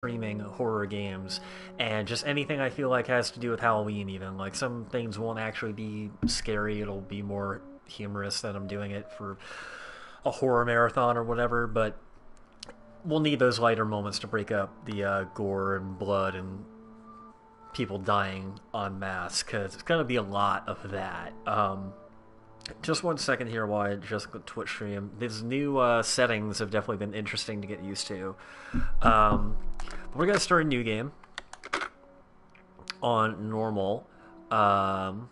streaming horror games, and just anything I feel like has to do with Halloween. Even like some things won't actually be scary; it'll be more humorous that I'm doing it for a horror marathon or whatever. But we'll need those lighter moments to break up the gore and blood and people dying en masse because it's gonna be a lot of that. Just one second here while I just click Twitch stream. These new settings have definitely been interesting to get used to. We're going to start a new game on normal. And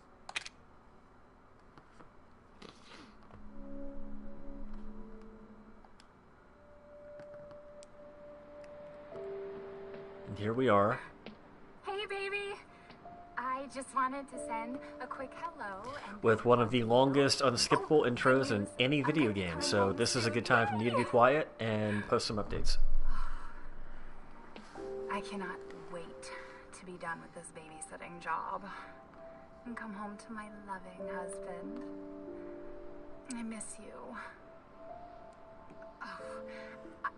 here we are. Hey, baby. I just wanted to send a quick hello. With one of the longest unskippable intros in any video game, so this is a good time for me to be quiet and post some updates. I cannot wait to be done with this babysitting job and come home to my loving husband. I miss you. Oh,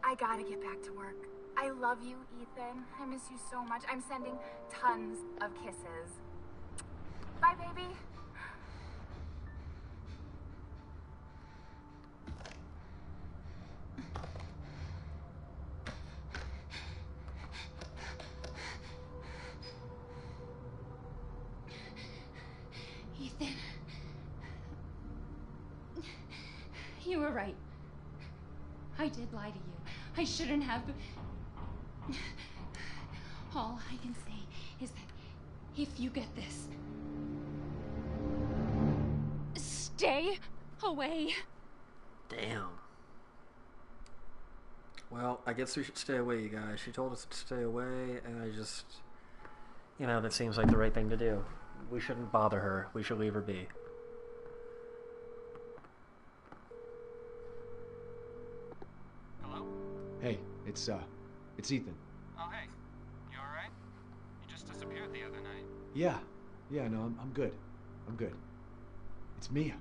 I gotta get back to work. I love you, Ethan. I miss you so much. I'm sending tons of kisses. Bye, baby. Ethan. You were right. I did lie to you. I shouldn't have. All I can say is that if you get this, stay away. Damn. Well, I guess we should stay away, you guys. She told us to stay away, and I just... You know, that seems like the right thing to do. We shouldn't bother her. We should leave her be. Hello? Hey, it's Ethan. Oh, hey. You alright? You just disappeared the other night. Yeah, no, I'm good. I'm good. It's Mia.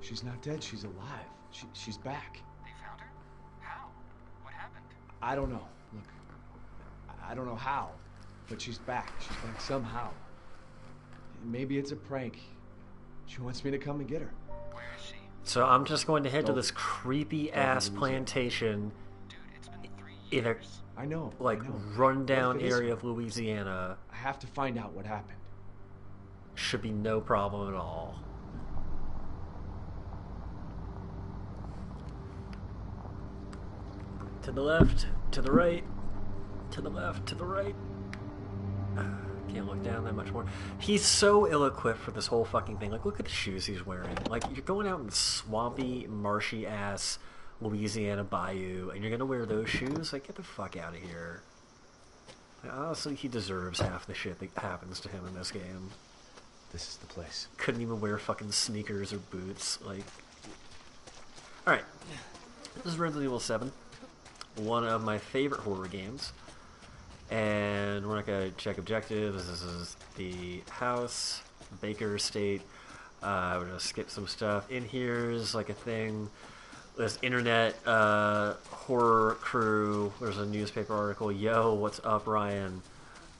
She's not dead, she's alive. She's back. They found her? How? What happened? I don't know. Look, I don't know how, but she's back. She's back somehow. Maybe it's a prank. She wants me to come and get her. Where is she? So I'm just going to head to this creepy-ass plantation Dude, it's been 3 in a, years. I know. like, I know. rundown What if it is area her? of Louisiana. I have to find out what happened. Should be no problem at all. To the left, to the right, to the left, to the right. Can't look down that much more. He's so ill-equipped for this whole fucking thing. Like, look at the shoes he's wearing. Like, you're going out in the swampy, marshy-ass Louisiana bayou, and you're gonna wear those shoes? Like, get the fuck out of here. Like, honestly, he deserves half the shit that happens to him in this game. This is the place. Couldn't even wear fucking sneakers or boots. Like, alright. This is Resident Evil 7. One of my favorite horror games. And we're not going to check objectives. This is the house, Baker Estate. We're going to skip some stuff. In here's like a thing. This internet horror crew. There's a newspaper article. Yo, what's up, Ryan?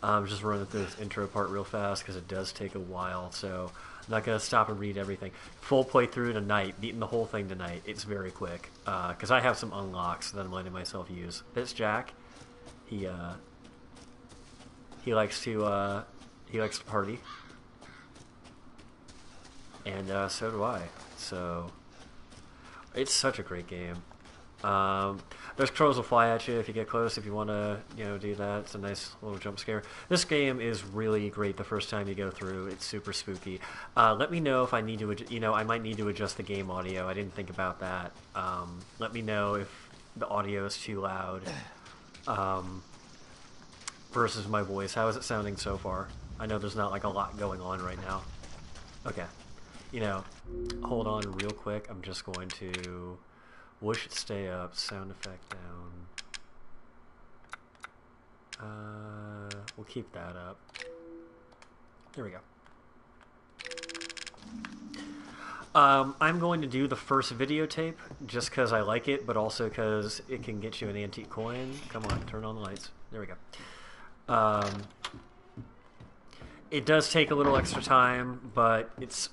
I'm just running through this intro part real fast because it does take a while. So I'm not going to stop and read everything. Full playthrough tonight. Beating the whole thing tonight. It's very quick. Because I have some unlocks that I'm letting myself use. This Jack. He likes to party, and so do I. So it's such a great game. Those crows will fly at you if you get close. If you want to, do that, it's a nice little jump scare. This game is really great the first time you go through. It's super spooky. Let me know if I need to, I might need to adjust the game audio. I didn't think about that. Let me know if the audio is too loud. Versus my voice. How is it sounding so far? I know there's not like a lot going on right now. Okay. Hold on real quick. I'm just going to... Voice should stay up. Sound effect down. We'll keep that up. There we go. I'm going to do the first videotape just because I like it, but also because it can get you an antique coin. Come on, turn on the lights. There we go. It does take a little extra time, but it's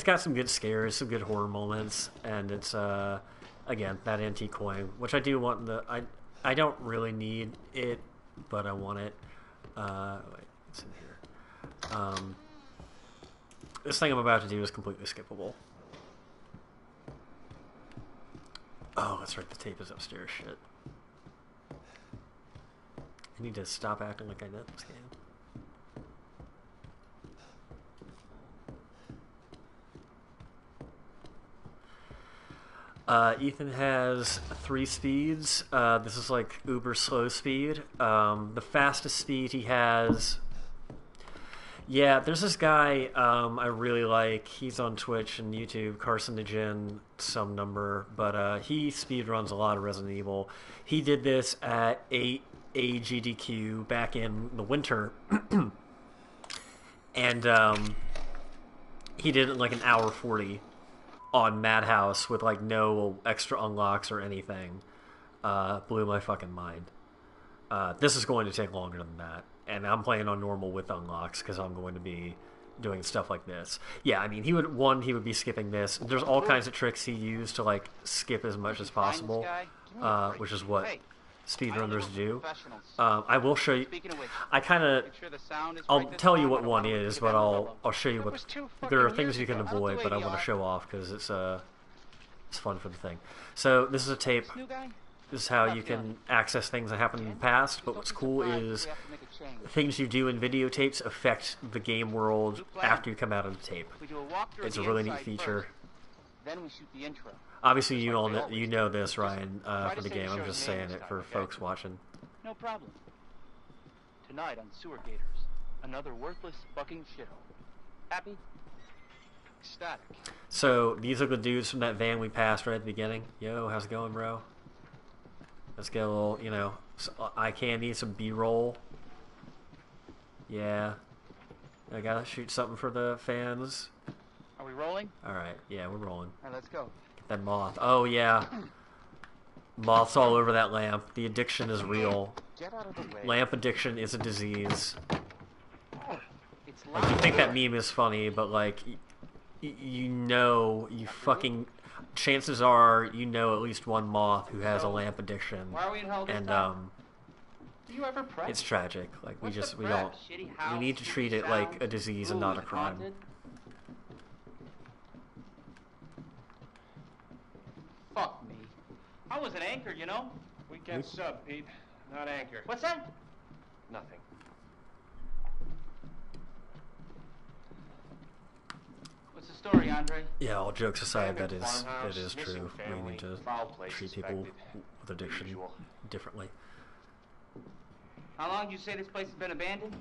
got some good scares, some good horror moments, and it's again that antique coin, which I do want. I don't really need it, but I want it. Wait, it's in here. This thing I'm about to do is completely skippable. Oh, that's right. The tape is upstairs. Shit. I need to stop acting like I know this game. Ethan has 3 speeds. This is like uber slow speed. The fastest speed he has... Yeah, there's this guy I really like. He's on Twitch and YouTube, Carson the Jin, some number. But he speedruns a lot of Resident Evil. He did this at 8 AGDQ back in the winter. And he did it in like an hour 40 on Madhouse with like no extra unlocks or anything. Blew my fucking mind. This is going to take longer than that. And I'm playing on normal with unlocks because I'm going to be doing stuff like this. Yeah, I mean, he would be skipping this. There's all kinds of tricks he used to like skip as much as possible, which is what speedrunners do. I will show you. I'll tell you what one is, but I'll show you what. There are things you can avoid, but I want to show off because it's fun for the thing. So this is a tape. This is how you can access things that happened in the past. But what's cool is things you do in videotapes affect the game world after you come out of the tape. It's a really neat feature. Then we shoot the intro. Obviously, you know this, Ryan, for the game. I'm just saying it for folks watching. No problem. Tonight on Sewer Gators, another worthless fucking shithole. Happy? Ecstatic. So these are the dudes from that van we passed right at the beginning. Yo, how's it going, bro? Let's get a little, eye candy, some B-roll. Yeah. I gotta shoot something for the fans. Are we rolling? Alright, yeah, we're rolling. Alright, let's go. Get that moth. Oh, yeah. Moths all over that lamp. The addiction is real. Get out of the way. Lamp addiction is a disease. Like, you think that meme is funny, but, like, chances are you know at least one moth who has a lamp addiction. Why are we in hell this and, time? Do you ever prep? It's tragic. Like, we What's the don't... prep? Shitty house, We need to treat shitty it like sound, a disease and food, not a crime. haunted. Fuck me. I was an anchor, you know? Weekend sub, Pete. Not anchor. What's that? Nothing. What's the story, Andre? Yeah, all jokes aside, that Abandoned is farmhouse, true. missing We family, need to foul play treat people suspected. with addiction Usual. differently. How long do you say this place has been abandoned?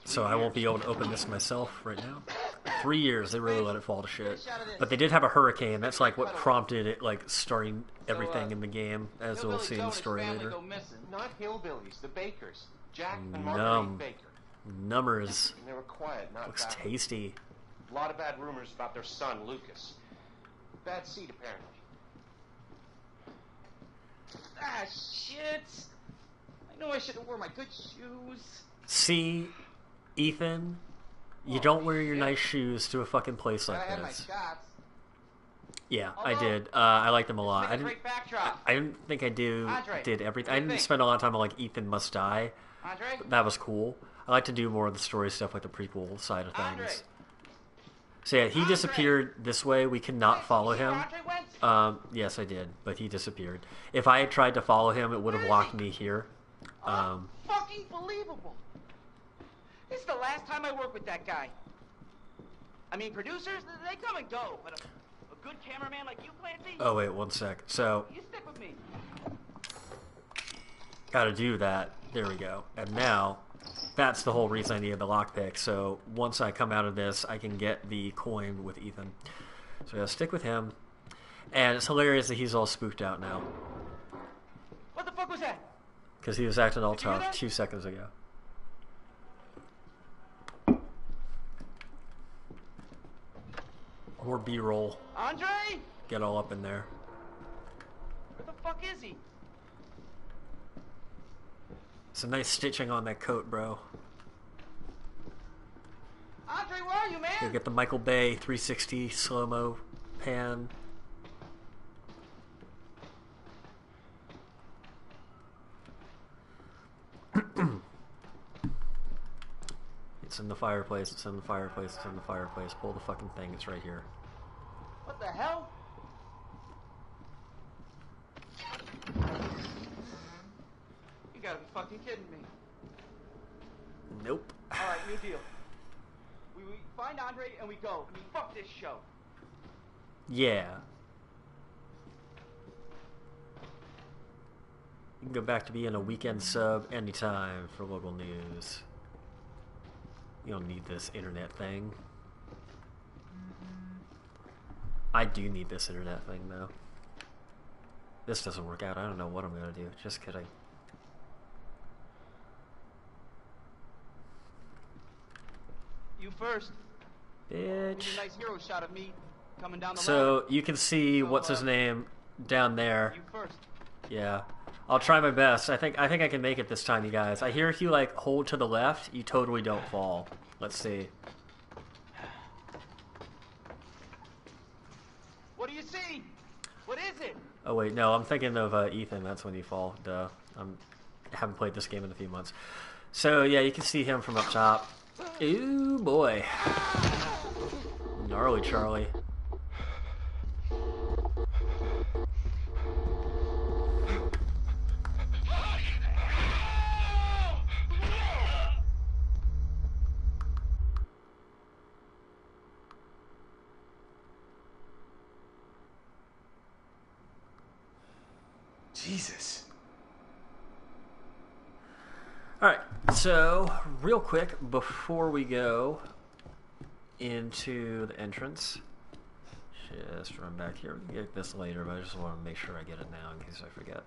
So I won't be able to open this myself right now. 3 years, they really let it fall to shit. But they did have a hurricane. That's like what prompted it, like starting everything in the game, as we'll see in the story later. Not hillbillies, the Bakers. Jack and Numb. Marguerite Baker. Numbers. And they were quiet, not Looks babbling. tasty. A lot of bad rumors about their son, Lucas. Bad seed, apparently. Ah, shit! I know I should have worn my good shoes. See, Ethan, you don't wear your nice shoes to a fucking place like I had my this. shots. Yeah, I did. I liked them a lot. Make a great backdrop. I didn't think I Andre, did everything. what I do you didn't think? spend a lot of time on like Ethan Must Die. Andre? That was cool. I like to do more of the story stuff, like the prequel side of things. Andre? So yeah, he Andre? disappeared this way. We could not follow You see where him. Andre went? Yes, I did, but he disappeared. If I had tried to follow him, it would have locked me here. Fucking believable. This is the last time I work with that guy. I mean, producers, they come and go, but a good cameraman like you, Clancy, Oh wait, one sec. So you stick with me. gotta do that. There we go. And now, that's the whole reason I needed the lockpick. So once I come out of this, I can get the coin with Ethan. So I gotta stick with him. And it's hilarious that he's all spooked out now. What the fuck was that? Because he was acting all Did you hear tough that? 2 seconds ago. More B-roll. Andre? Get all up in there. Where the fuck is he? Some nice stitching on that coat, bro. Andre, where are you, man? You get the Michael Bay 360 slow-mo pan. It's in the fireplace, it's in the fireplace, it's in the fireplace. Pull the fucking thing, it's right here. What the hell? You gotta be fucking kidding me. Nope. Alright, new deal. We find Andre and we go. I mean, fuck this show. Yeah. You can go back to being a weekend sub anytime for local news. You don't need this internet thing. I do need this internet thing, though. This doesn't work out. I don't know what I'm gonna do. Just kidding. You first. Bitch. We need a nice hero shot of me coming down the So ladder. you can see So, what's his name down there. You first. Yeah. I'll try my best. I think I can make it this time, you guys. I hear if you like hold to the left, you totally don't fall. Let's see. What do you see? What is it? Oh wait, no, I'm thinking of Ethan. That's when you fall. Duh. I haven't played this game in a few months. So yeah, you can see him from up top. Ooh boy. Gnarly Charlie. Jesus. Alright, so real quick before we go into the entrance, just run back here. We can get this later, but I just want to make sure I get it now in case I forget.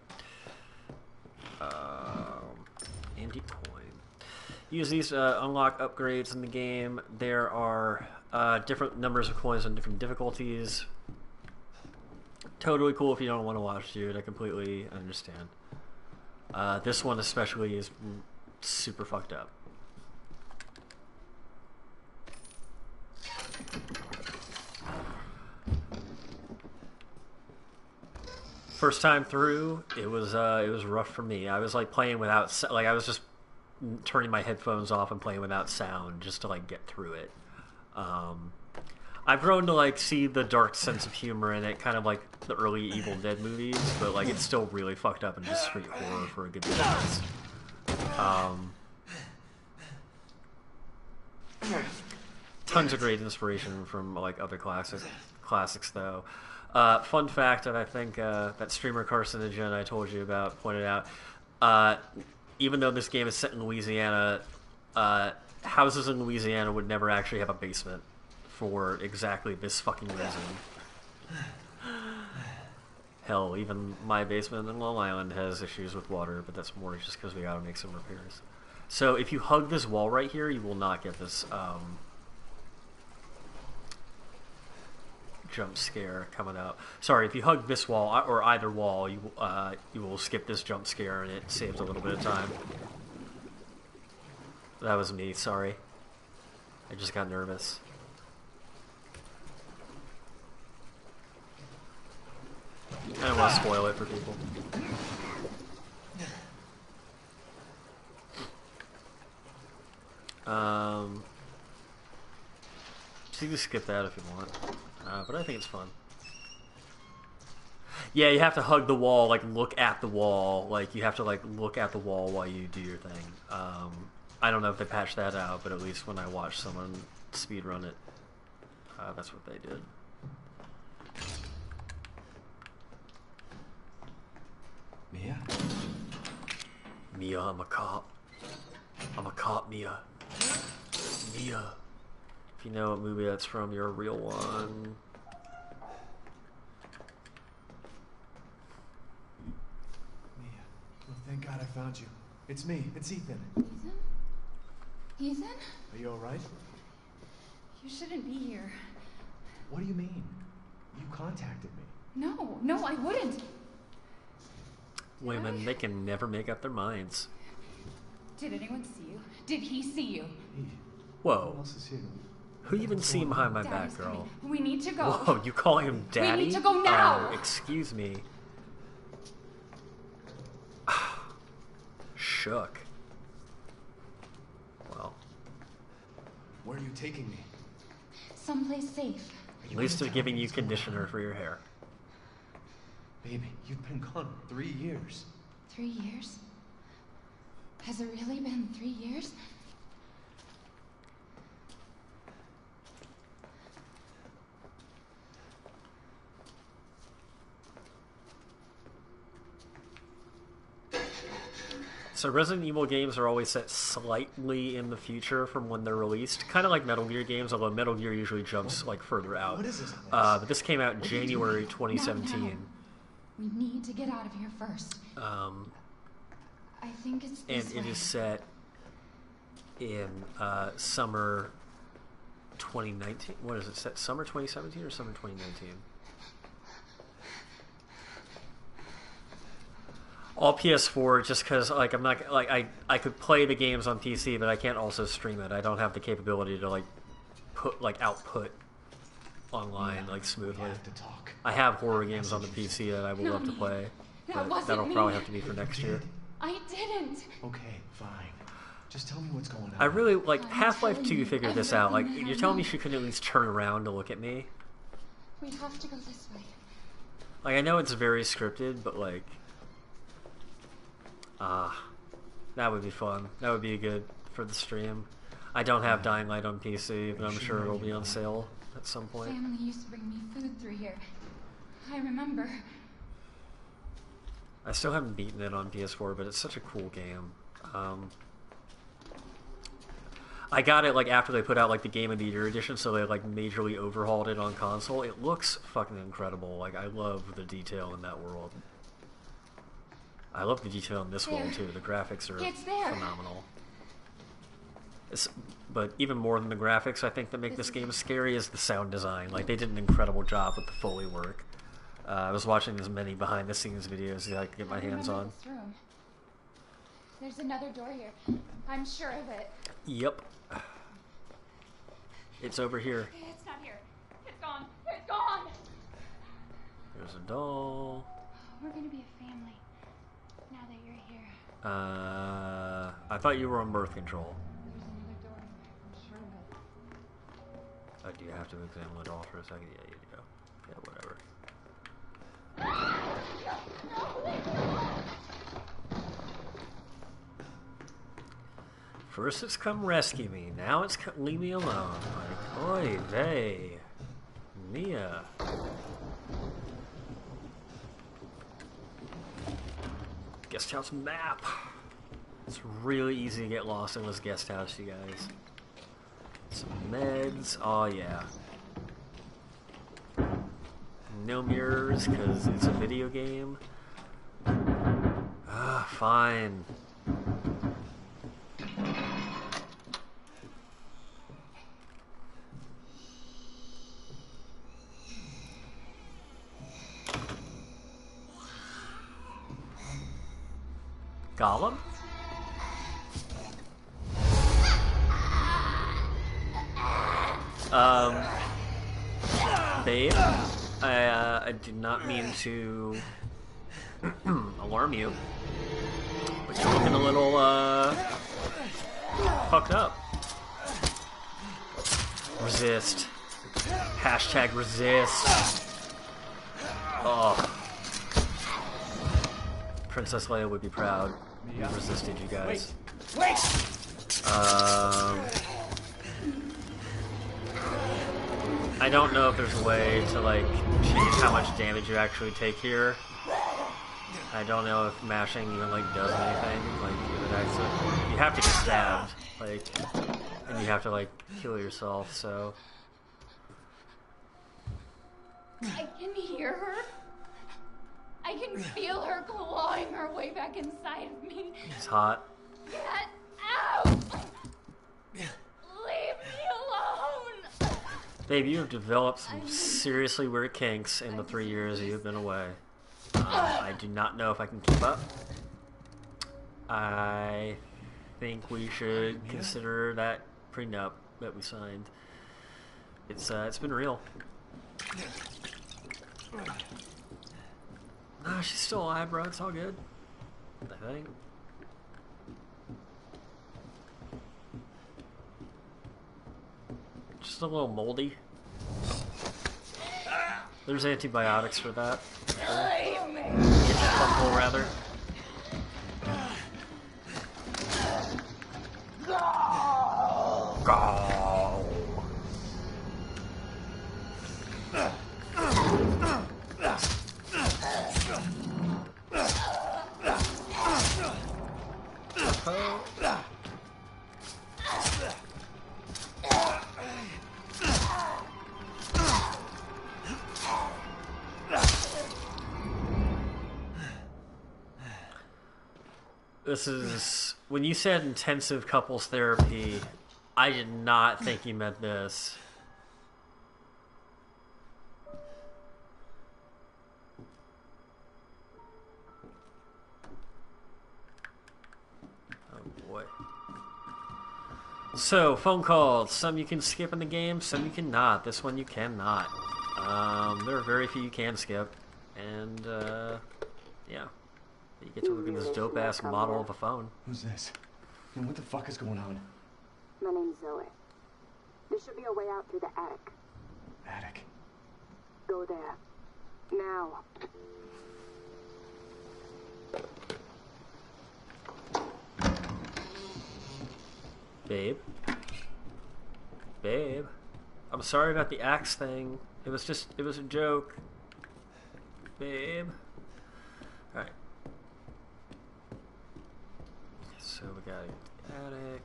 Andy coin. Use these unlock upgrades in the game. There are different numbers of coins on different difficulties. Totally cool if you don't want to watch, dude. I completely understand. This one especially is super fucked up. First time through, it was rough for me. I was like playing without, like I was just turning my headphones off and playing without sound just to like get through it. I've grown to like see the dark sense of humor in it, kind of like the early Evil Dead movies, but like it's still really fucked up and just straight horror for a good chance. Tons of great inspiration from like other classics though. Fun fact that I think that streamer Carcinogen I told you about pointed out, even though this game is set in Louisiana, houses in Louisiana would never actually have a basement for exactly this fucking reason. Hell, even my basement in Long Island has issues with water, but that's more just because we gotta make some repairs. So if you hug this wall right here, you will not get this jump scare coming out. Sorry, if you hug this wall or either wall, you will skip this jump scare, and it saves a little bit of time. That was me. Sorry, I just got nervous. I don't want to spoil it for people. So you can skip that if you want, but I think it's fun. Yeah, you have to hug the wall, like look at the wall, like you have to like look at the wall while you do your thing. I don't know if they patched that out, but at least when I watched someone speedrun it, that's what they did. Mia? Mia, I'm a cop. I'm a cop, Mia. Mia. If you know what movie that's from, you're a real one. Mia. Well, thank God I found you. It's me. It's Ethan. Ethan? Ethan? Are you alright? You shouldn't be here. What do you mean? You contacted me. No, I wouldn't. Women, they can never make up their minds. Did anyone see you? Did he see you? Who Whoa. else is here? Who you even seen behind my back, Daddy's girl? coming. We need to go. Whoa, you call him daddy? We need to go now. Excuse me. Shook. Well, Where are you taking me? Someplace safe. at least they're giving you conditioner for your hair. Baby, you've been gone 3 years. 3 years? Has it really been 3 years? So Resident Evil games are always set slightly in the future from when they're released, kind of like Metal Gear games, although Metal Gear usually jumps like further out. What is this? But this came out in January 2017. No. We need to get out of here first. I think it's And this it way. is set in summer 2019. What is it set? Summer 2017 or summer 2019? All PS4, just because like I'm not like I could play the games on PC, but I can't also stream it. I don't have the capability to like put like output online like We smoothly. have to talk. I have horror games on the PC that I would Not love to me. play, That but wasn't that'll me. probably have to be for next year. I didn't. Okay, fine. Just tell me what's going on. I really like I'm Half-Life telling 2 you figured this out. Like everything that you're I telling me know. she couldn't at least turn around to look at me. We have to go this way. Like I know it's very scripted, but like that would be fun. That would be good for the stream. I don't have Dying Light on PC, but I'm sure it'll be on sale at some point. Family used to bring me food through here. I remember. I still haven't beaten it on PS4, but it's such a cool game. I got it like after they put out like the Game of the Year edition, so they like majorly overhauled it on console. It looks fucking incredible. Like I love the detail in that world. I love the detail in this world too. The graphics are It's there. phenomenal. But even more than the graphics, I think that make this game scary is the sound design. Like they did an incredible job with the Foley work. I was watching as many behind-the-scenes videos that I could get my I hands remember on. this room. There's another door here. I'm sure of it. Yep. It's over here. It's not here. It's gone. It's gone. There's a doll. We're gonna be a family now that you're here. I thought you were on birth control. There's another door in there. I'm sure of it. Do you have to examine the doll for a second? Yeah, you do. Yeah, whatever. First it's come rescue me, now it's come leave me alone. Like, oy vey. Mia. Guest house map. It's really easy to get lost in this guest house, you guys. Some meds, oh yeah. No mirrors, because it's a video game. Fine. Gollum? Babe, I did not mean to alarm you, but you're looking a little, fucked up. Resist. Hashtag resist. Oh. Princess Leia would be proud. We resisted you guys. Wait! I don't know if there's a way to like change how much damage you actually take here. I don't know if mashing even like does anything. Like if it actually, you have to get stabbed, like, and you have to like kill yourself. So I can hear her. I can feel her clawing her way back inside of me. it's hot. Get out! Leave me alone! Babe, you have developed some seriously weird kinks in the 3 years you've been away. I do not know if I can keep up. I think we should consider that prenup that we signed. It's been real. Nah, she's still alive, bro. It's all good. I think. Just a little moldy. There's antibiotics for that. Get your butthole, rather. Go. This is... When you said intensive couples therapy, I did not think you meant this. Oh boy. So, phone calls. Some you can skip in the game, some you cannot. This one you cannot. There are very few you can skip. And, yeah. You get to look at this dope-ass model of a phone. Who's this? And what the fuck is going on? My name's Zoe. There should be a way out through the attic. Attic. Go there. Now. Babe? Babe? I'm sorry about the axe thing. It was a joke. Babe? Alright. So we got an attic.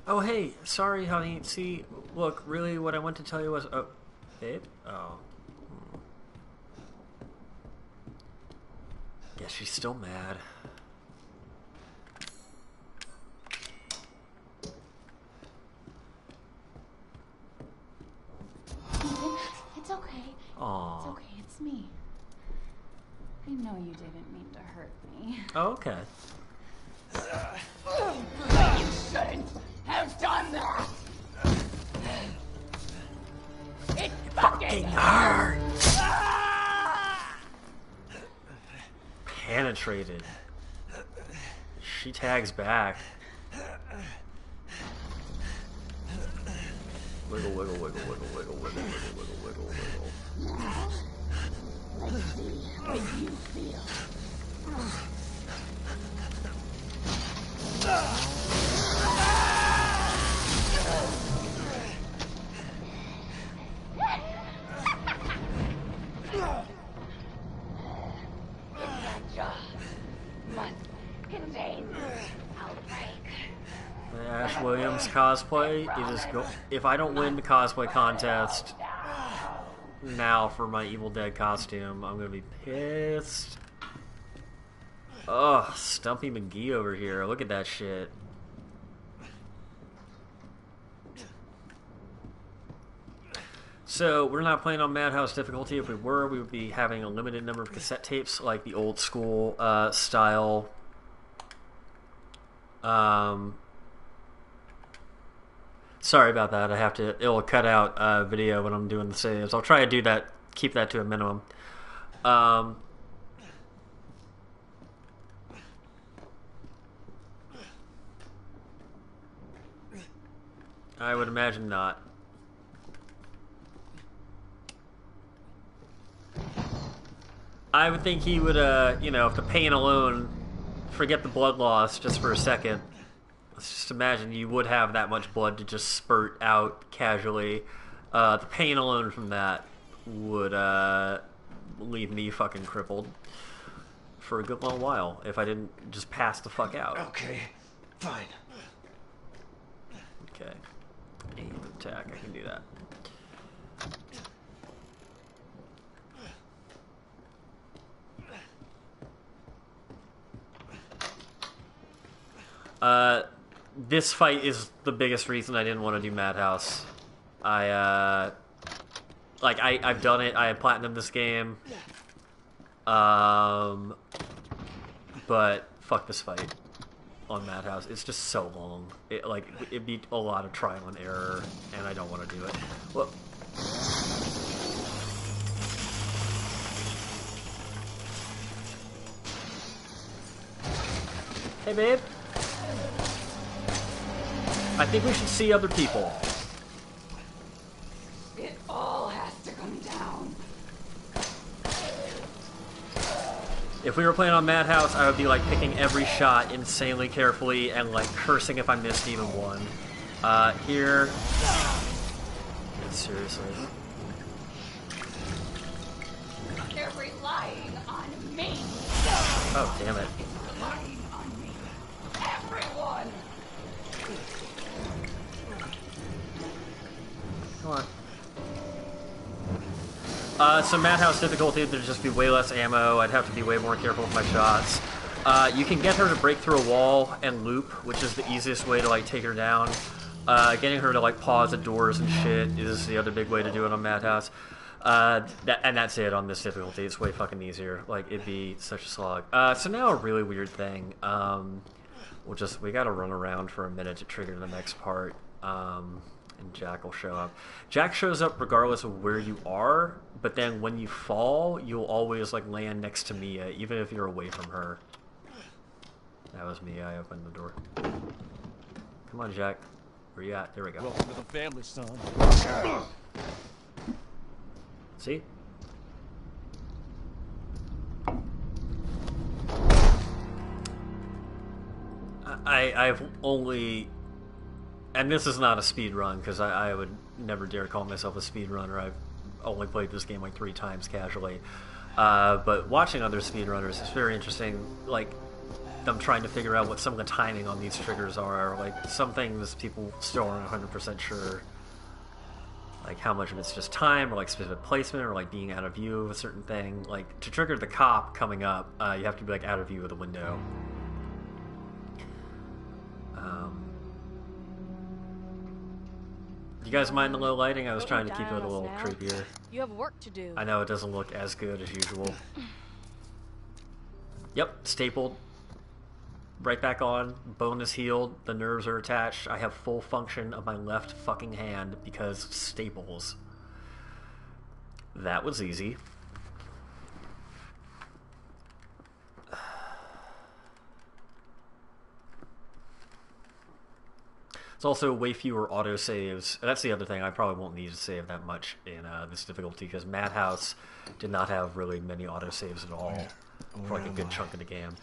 Oh hey, sorry honey, see, look, really what I want to tell you was, oh, babe? Oh. Guess she's still mad. It's okay. Aww. It's okay, it's me. I know you didn't mean to hurt me. Oh, okay. You shouldn't have done that! It fucking hurts! Penetrated. She tags back. Wiggle, wiggle, wiggle, wiggle, wiggle, wiggle, wiggle, wiggle, wiggle, wiggle. Let's see what you feel. Must contain outbreak. Ash Williams cosplay. You just go. If I don't win the cosplay contest now for my Evil Dead costume, I'm gonna be pissed. Ugh, Stumpy McGee over here. Look at that shit. So, we're not playing on Madhouse difficulty. If we were, we would be having a limited number of cassette tapes, like the old school style. Sorry about that. It'll cut out video when I'm doing the saves. I'll try to do that, keep that to a minimum. I would imagine not. I would think he would, if the pain alone, forget the blood loss just for a second. Let's just imagine you would have that much blood to just spurt out casually. The pain alone from that would leave me fucking crippled for a good long while if I didn't just pass the fuck out. Okay, fine. Okay. Aim attack, I can do that. This fight is the biggest reason I didn't want to do Madhouse. I've done it. I have platinum this game. But fuck this fight on Madhouse. It's just so long. It'd be a lot of trial and error, and I don't want to do it. Well, hey, babe. I think we should see other people. It all has to come down. If we were playing on Madhouse, I would be like picking every shot insanely carefully and like cursing if I missed even one. Here. Seriously. They're relying on me. Oh, damn it. Relying on me. Everyone. Come on. So Madhouse difficulty, there'd just be way less ammo. I'd have to be way more careful with my shots. You can get her to break through a wall and loop, which is the easiest way to like take her down. Getting her to like pause at doors and shit is the other big way to do it on Madhouse. And that's it on this difficulty. It's way fucking easier. Like, it'd be such a slog. So now a really weird thing. We gotta run around for a minute to trigger the next part. And Jack will show up. Jack shows up regardless of where you are, but then when you fall, you'll always like land next to Mia, even if you're away from her. That was Mia. I opened the door. Come on, Jack. Where you at? There we go. Welcome to the family, son. See? I've only... And this is not a speed run, because I would never dare call myself a speed runner. I've only played this game like 3 times casually. But watching other speedrunners is very interesting. Like, I'm trying to figure out what some of the timing on these triggers are. Like, some things people still aren't 100% sure. Like, how much of it's just time, or like specific placement, or like being out of view of a certain thing. Like, to trigger the cop coming up, you have to be like out of view of the window. You guys mind the low lighting? I was trying to keep it a little creepier. You have work to do. I know it doesn't look as good as usual. Yep, stapled. Right back on. Bone is healed. The nerves are attached. I have full function of my left fucking hand because staples. That was easy. It's also way fewer autosaves. That's the other thing. I probably won't need to save that much in this difficulty because Madhouse did not have really many autosaves at all for like a good chunk of the game.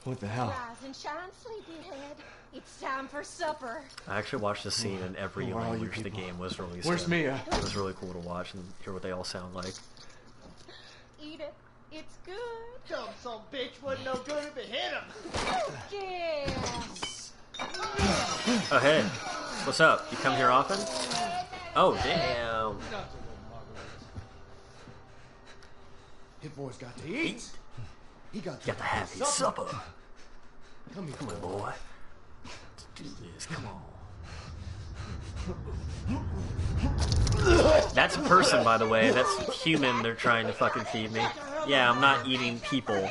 What the hell? Rise and shine, sleepyhead. It's time for supper. I actually watched this scene in every language the game was released Where's in. Mia? It was really cool to watch and hear what they all sound like. Eat it. It's good. Dumb son bitch wasn't no good if it hit him. Yes. Oh, hey. What's up? You come here often? Oh, damn. His boy's got to eat. He got to have his supper. Come here, Come on, boy. Let's do this. Come on. That's a person, by the way. That's human they're trying to fucking feed me. Yeah, I'm not eating people. You're a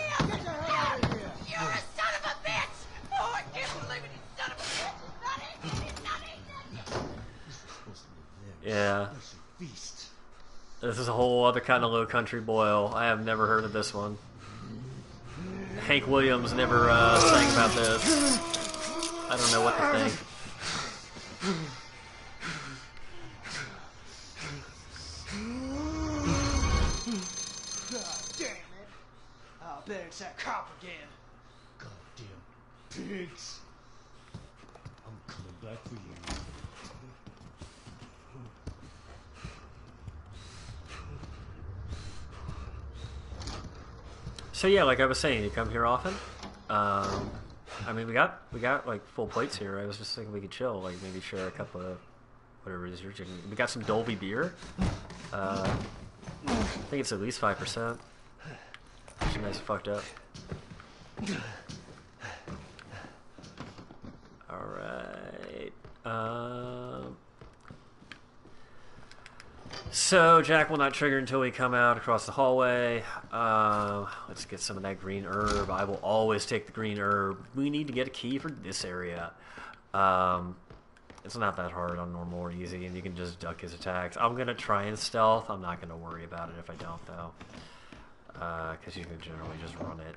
son of a bitch! Oh, I can't believe it, you son of a bitch! He's not eating! Yeah. This is a whole other kind of low country boil. I have never heard of this one. Hank Williams never sang about this. I don't know what to think. God damn it. I'll bet it's that cop again. Goddamn pigs. I'm coming back for you. So yeah, like I was saying, you come here often. I mean, we got like full plates here. I was just thinking we could chill, like maybe share a cup of whatever it is you're drinking. We got some Dolby beer. I think it's at least 5%. It's nice and fucked up. So Jack will not trigger until we come out across the hallway. Let's get some of that green herb. I will always take the green herb. We need to get a key for this area. It's not that hard on normal or easy, and you can just duck his attacks. I'm going to try and stealth. I'm not going to worry about it if I don't, though. Because you can generally just run it.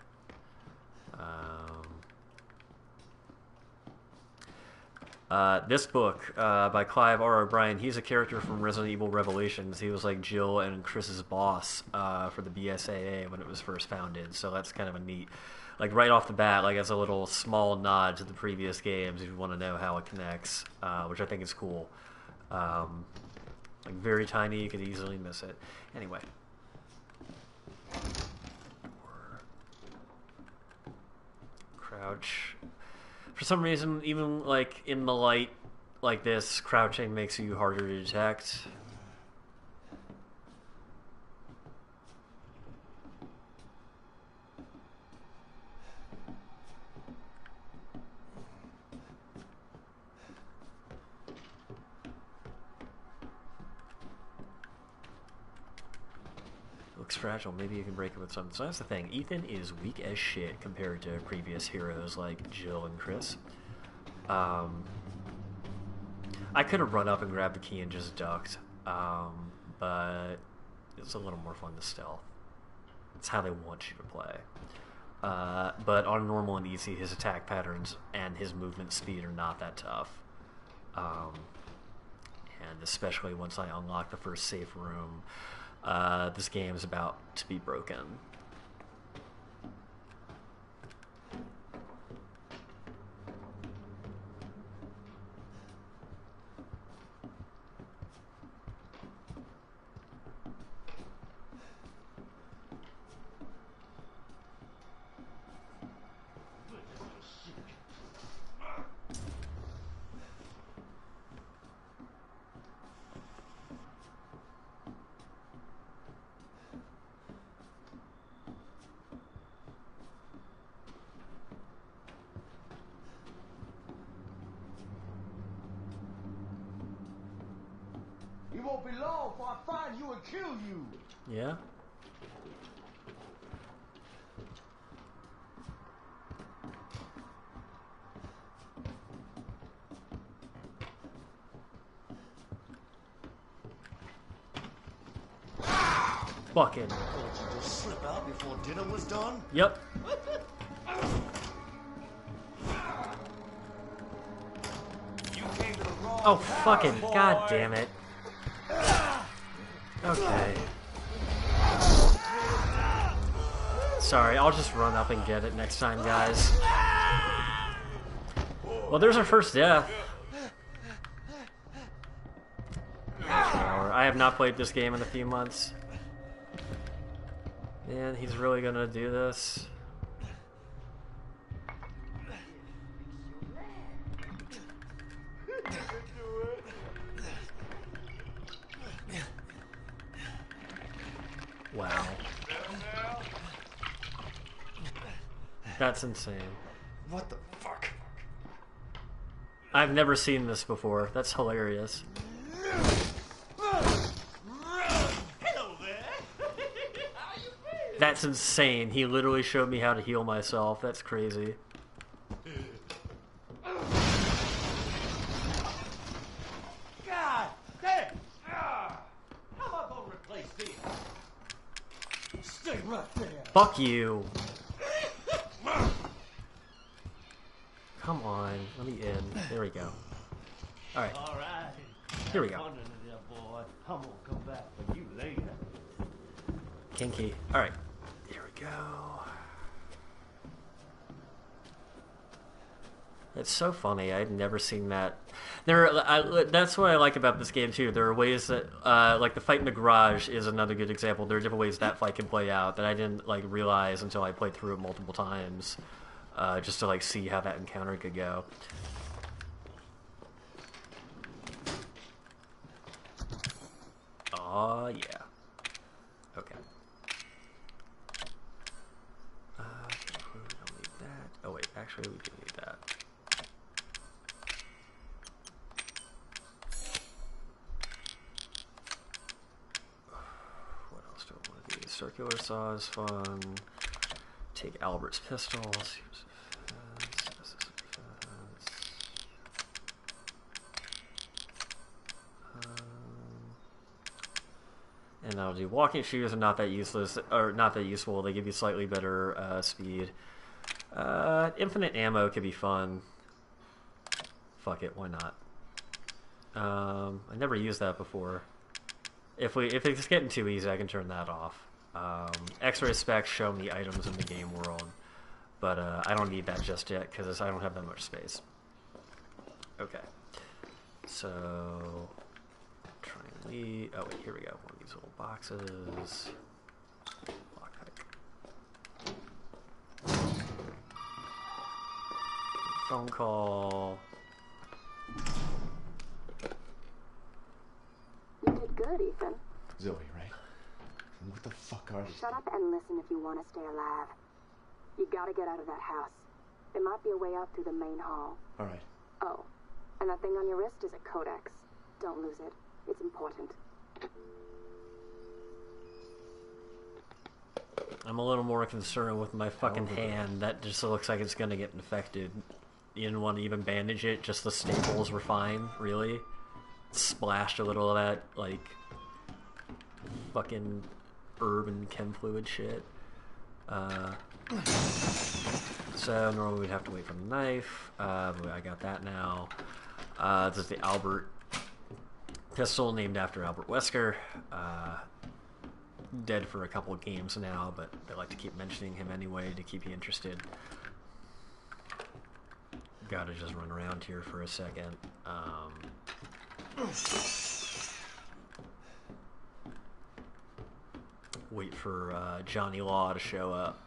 This book by Clive R. O'Brien, he's a character from Resident Evil Revelations. He was like Jill and Chris's boss for the BSAA when it was first founded, so that's kind of a neat, like right off the bat, like as a little small nod to the previous games if you want to know how it connects, which I think is cool. Like very tiny, you could easily miss it. Anyway. Crouch. For some reason, even like in the light like this, crouching makes you harder to detect. Looks fragile. Maybe you can break it with something. So that's the thing. Ethan is weak as shit compared to previous heroes like Jill and Chris. I could have run up and grabbed the key and just ducked, but it's a little more fun to stealth. It's how they want you to play. But on normal and easy, his attack patterns and his movement speed are not that tough. And especially once I unlock the first safe room, this game is about to be broken. It won't be long before I find you and kill you. Yeah? Fucking. Did you just slip out before dinner was done? Yep. You came to the wrong Oh, house, fucking boy. god damn it. Okay. Sorry, I'll just run up and get it next time, guys. Well, there's our first death. I have not played this game in a few months. Man, he's really gonna do this. Wow. That's insane. What the fuck? I've never seen this before. That's hilarious. Hello there. How you been? That's insane. He literally showed me how to heal myself. That's crazy. God damn. How am I gonna replace this? Stay right there. Fuck you. Come on. Let me in. There we go. Alright. All right. Here we go. Have fun in there, boy. I'm gonna come back for you later. Kinky. Alright. There we go. It's so funny. I'd never seen that. That's what I like about this game too. There are ways that, like the fight in the garage is another good example. There are different ways that fight can play out that I didn't like realize until I played through it multiple times, just to like see how that encounter could go. Oh yeah. Okay. We don't need that. Oh wait, actually we do need that. circular saw is fun. Take Albert's pistol. And I'll do walking shoes are not that useless or not that useful. They give you slightly better speed. Infinite ammo could be fun. Fuck it, why not? I never used that before. If it's getting too easy, I can turn that off. X-ray specs show me items in the game world, but I don't need that just yet because I don't have that much space. Okay, so try and leave. Oh wait, here we go. One of these little boxes. Lockpick. Phone call. You did good, Ethan. Zoe, right? And what the fuck are these? Shut up and listen if you want to stay alive. You gotta get out of that house. There might be a way out through the main hall. All right. Oh, and that thing on your wrist is a codex. Don't lose it. It's important. I'm a little more concerned with my fucking hand. That just looks like it's gonna get infected. You didn't want to even bandage it, just the staples were fine, really. Splashed a little of that, like, fucking herb and chem fluid shit. So normally we'd have to wait for the knife, but I got that now. This is the Albert pistol, named after Albert Wesker. Dead for a couple of games now, but they like to keep mentioning him anyway to keep you interested. Gotta just run around here for a second. Wait for Johnny Law to show up.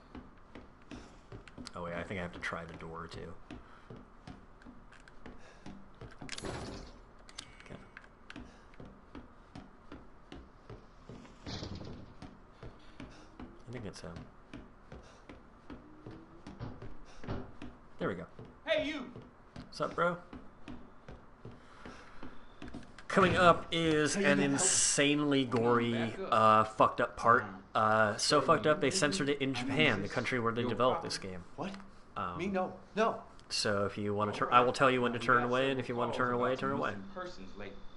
Oh wait, I think I have to try the door too. Okay. I think it's him. There we go. Hey, you! What's up, bro? Coming up is an insanely gory, fucked up part. So fucked up they censored it in Japan, the country where they developed this game. What? Me? No. So if you want to turn, I will tell you when to turn away, and if you want to turn away, turn away.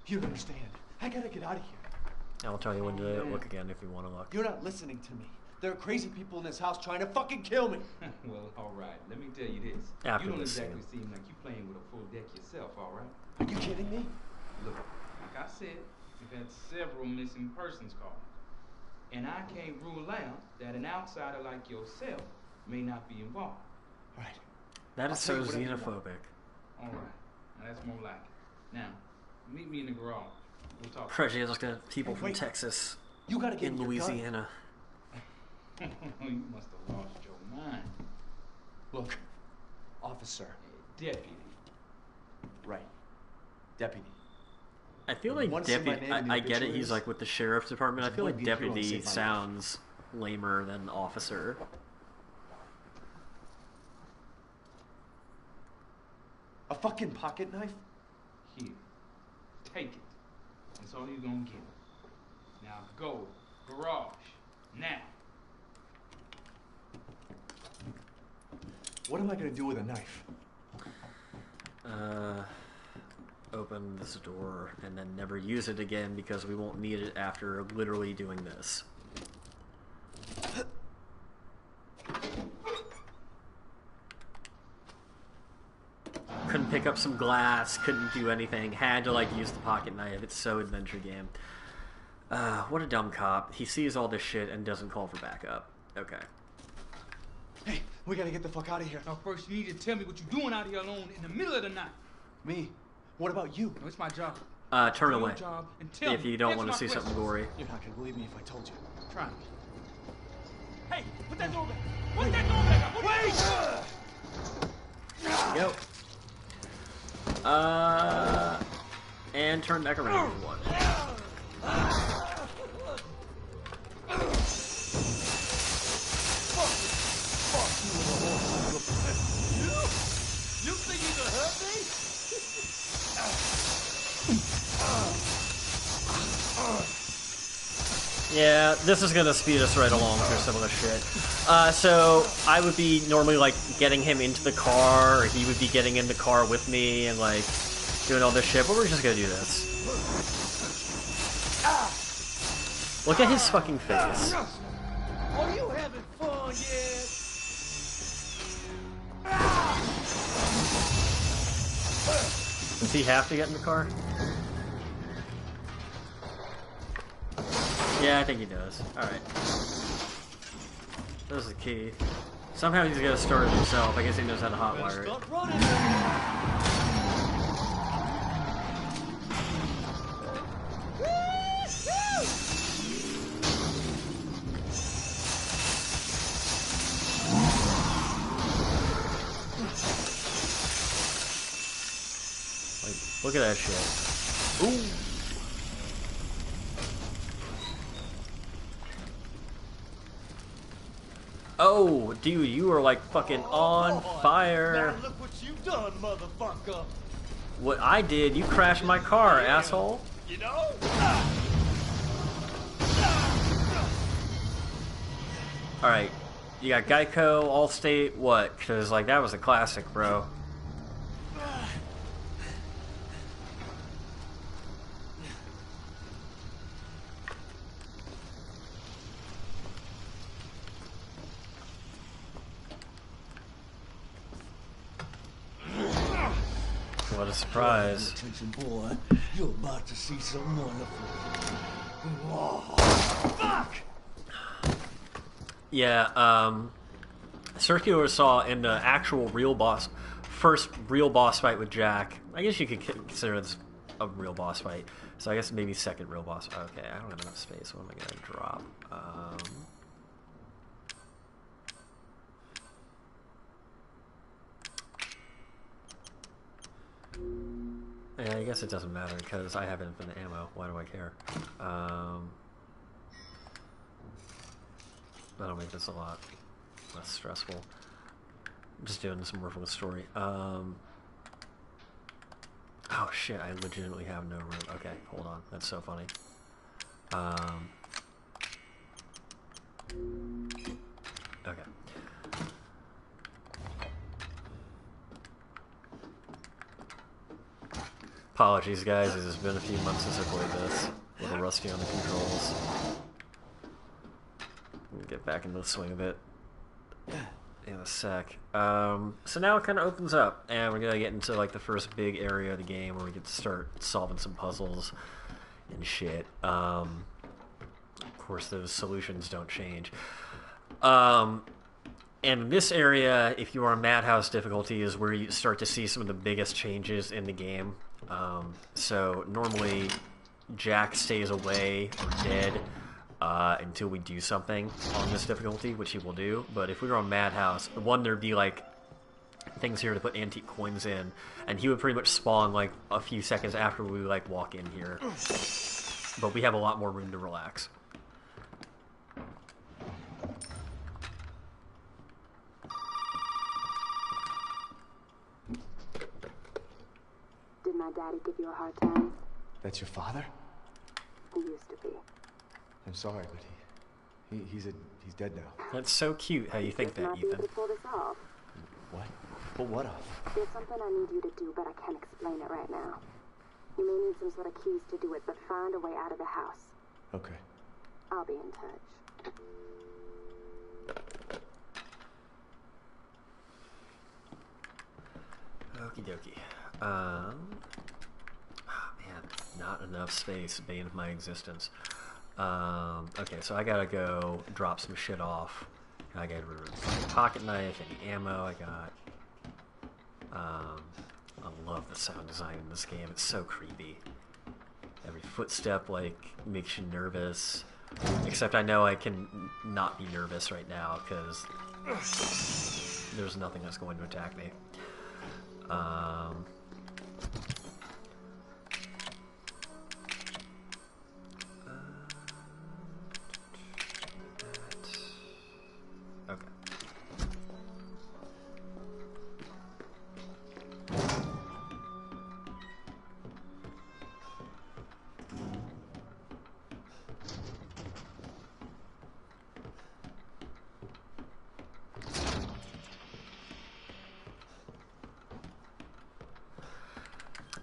You don't understand. I gotta get out of here. I will tell you when to look again if you want to look. You're not listening to me. There are crazy people in this house trying to fucking kill me. Well, all right. Let me tell you this. After you don't this exactly scene. seem like you're playing with a full deck yourself, all right? Are you kidding me? Look, like I said, we've had several missing persons calls. And I can't rule out that an outsider like yourself may not be involved. All right. That is so I'll tell you whatever you want. xenophobic. All right. Now, that's more like it. Now, meet me in the garage. We'll talk. Prejudiced against people Hey, from wait. Texas You gotta get in your Louisiana. You must have lost your mind. Gun. Look, officer. Deputy. Right. Deputy. I feel like Once in my deputy. name in the I get it. He's obituaries, like with the sheriff's department. I there's feel one like good hero to deputy save my life. sounds lamer than officer. A fucking pocket knife? Here. Take it. That's all you're gonna get. Now go. Garage. Now. What am I gonna do with a knife? Open this door and then never use it again because we won't need it after literally doing this. Couldn't pick up some glass, couldn't do anything, had to like use the pocket knife. It's so adventure game. What a dumb cop. He sees all this shit and doesn't call for backup. Okay. Hey, we gotta get the fuck out of here. Now first you need to tell me what you're doing out here alone in the middle of the night. Me? What about you? No, it's my job. Turn Do away. your job and tell If me. you don't Answer want to my see something questions. gory. You're not gonna believe me if I told you. Try me. Hey, put that door back. Put that door back. Go. And turn back around if you want. You think you can hurt me? Yeah, this is gonna speed us right along through some of the shit. So I would be normally like getting him into the car, or he would be getting in the car with me and like doing all this shit, but we're just gonna do this. Look at his fucking face. Are you having fun yet? Does he have to get in the car? Yeah, I think he does. Alright. There's the key. Somehow he's gonna start it himself. I guess he knows how to hotwire it. Like, look at that shit. Ooh! Oh, dude, you are like fucking on fire. Now look what you've done, motherfucker. What I did, you crashed my car, asshole. You know? Alright, you got Geico, Allstate, what? Because, like, that was a classic, bro. What a surprise. Attention, boy. You're about to see some wonderful. Oh, fuck! Yeah, Circular saw in the actual real boss, first real boss fight with Jack. I guess you could consider this a real boss fight. So I guess maybe second real boss. Okay, I don't have enough space. What am I gonna drop? Yeah, I guess it doesn't matter because I have infinite ammo. Why do I care? That'll make this a lot less stressful. I'm just doing some more for the story. Oh shit, I legitimately have no room. Okay, hold on. That's so funny. Okay. Apologies, guys. It's been a few months since I played this. A little rusty on the controls. We'll get back into the swing of it in a sec. So now it kind of opens up, and we're gonna get into like the first big area of the game where we get to start solving some puzzles and shit. Of course, those solutions don't change. And this area, if you are on Madhouse difficulty, is where you start to see some of the biggest changes in the game. So normally Jack stays away or dead until we do something on this difficulty, which he will do. But if we were on Madhouse, one, there'd be like things here to put antique coins in, and he would pretty much spawn like a few seconds after we like walk in here. But we have a lot more room to relax. Did my daddy give you a hard time? That's your father? He used to be. I'm sorry, but he's dead now. That's so cute how you think that, Might be able Ethan. to pull this off. What? Pull what off? There's something I need you to do, but I can't explain it right now. You may need some sort of keys to do it, but find a way out of the house. Okay. I'll be in touch. Okie dokie. Man, not enough space, bane of my existence. Okay, so I gotta go drop some shit off. I got a pocket knife, any ammo I got. I love the sound design in this game. It's so creepy. Every footstep, like, makes you nervous. Except I know I can not be nervous right now, because there's nothing that's going to attack me. Okay.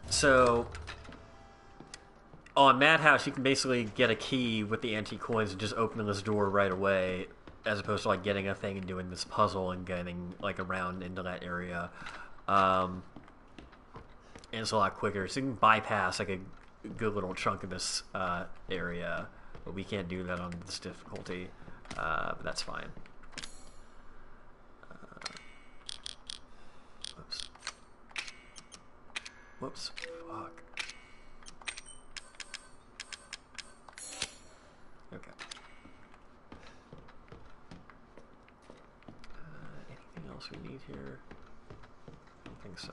So on Madhouse, you can basically get a key with the antique coins and just open this door right away, as opposed to like getting a thing and doing this puzzle and getting like around into that area. And it's a lot quicker, so you can bypass like a good little chunk of this area, but we can't do that on this difficulty. But that's fine. Whoops. Whoops. Fuck. Okay. Anything else we need here? I don't think so.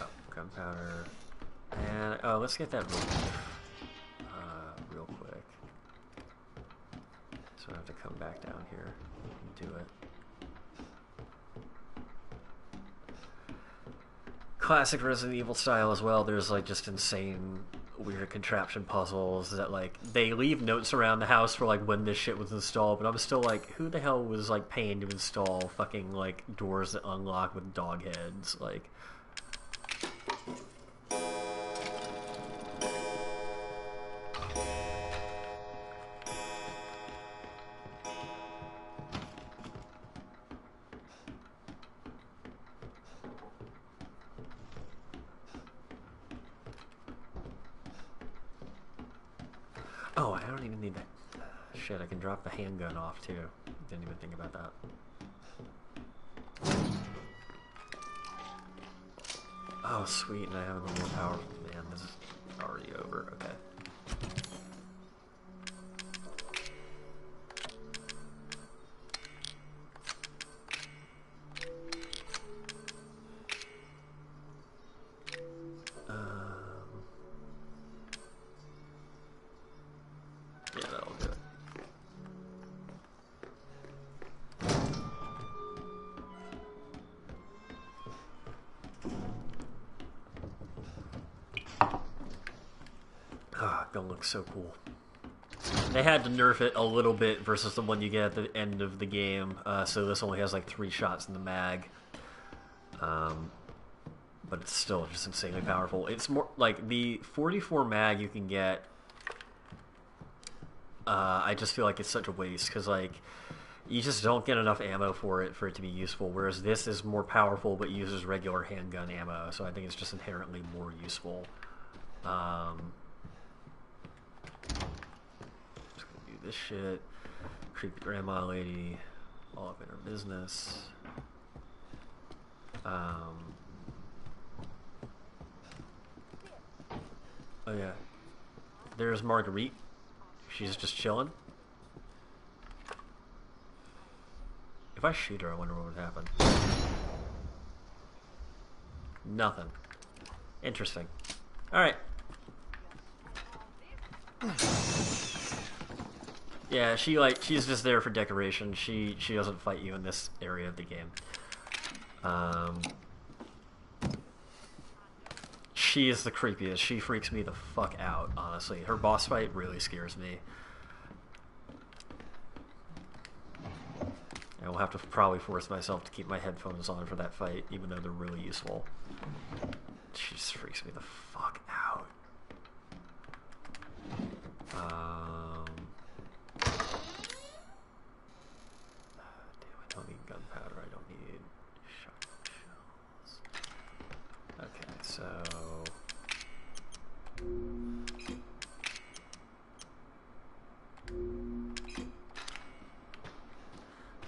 Oh, gunpowder. And, oh, let's get that real quick. So I have to come back down here and do it. Classic Resident Evil style as well. There's like just insane weird contraption puzzles that like they leave notes around the house for like when this shit was installed, but I'm still like, who the hell was like paying to install fucking like doors that unlock with dog heads? Like, oh, I don't even need that. Shit, I can drop the handgun off too. Didn't even think about that. Oh, sweet, and I have a little more power. Man, this is already over. Okay. Yeah, that'll do it. Ah, gonna look so cool. They had to nerf it a little bit versus the one you get at the end of the game, so this only has like 3 shots in the mag. But it's still just insanely powerful. It's more like the 44 mag you can get. I just feel like it's such a waste because like you just don't get enough ammo for it to be useful. Whereas this is more powerful but uses regular handgun ammo, so I think it's just inherently more useful. Just gonna do this shit. Creepy grandma lady, all up in her business. Oh yeah, there's Marguerite. She's just chilling. If I shoot her, I wonder what would happen. Nothing. Interesting. Alright. Yeah, she's just there for decoration. She doesn't fight you in this area of the game. She is the creepiest. She freaks me the fuck out, honestly. Her boss fight really scares me. I will have to probably force myself to keep my headphones on for that fight, even though they're really useful. She just freaks me the fuck out. Damn, I don't need gunpowder. I don't need shotgun shells. Okay, so...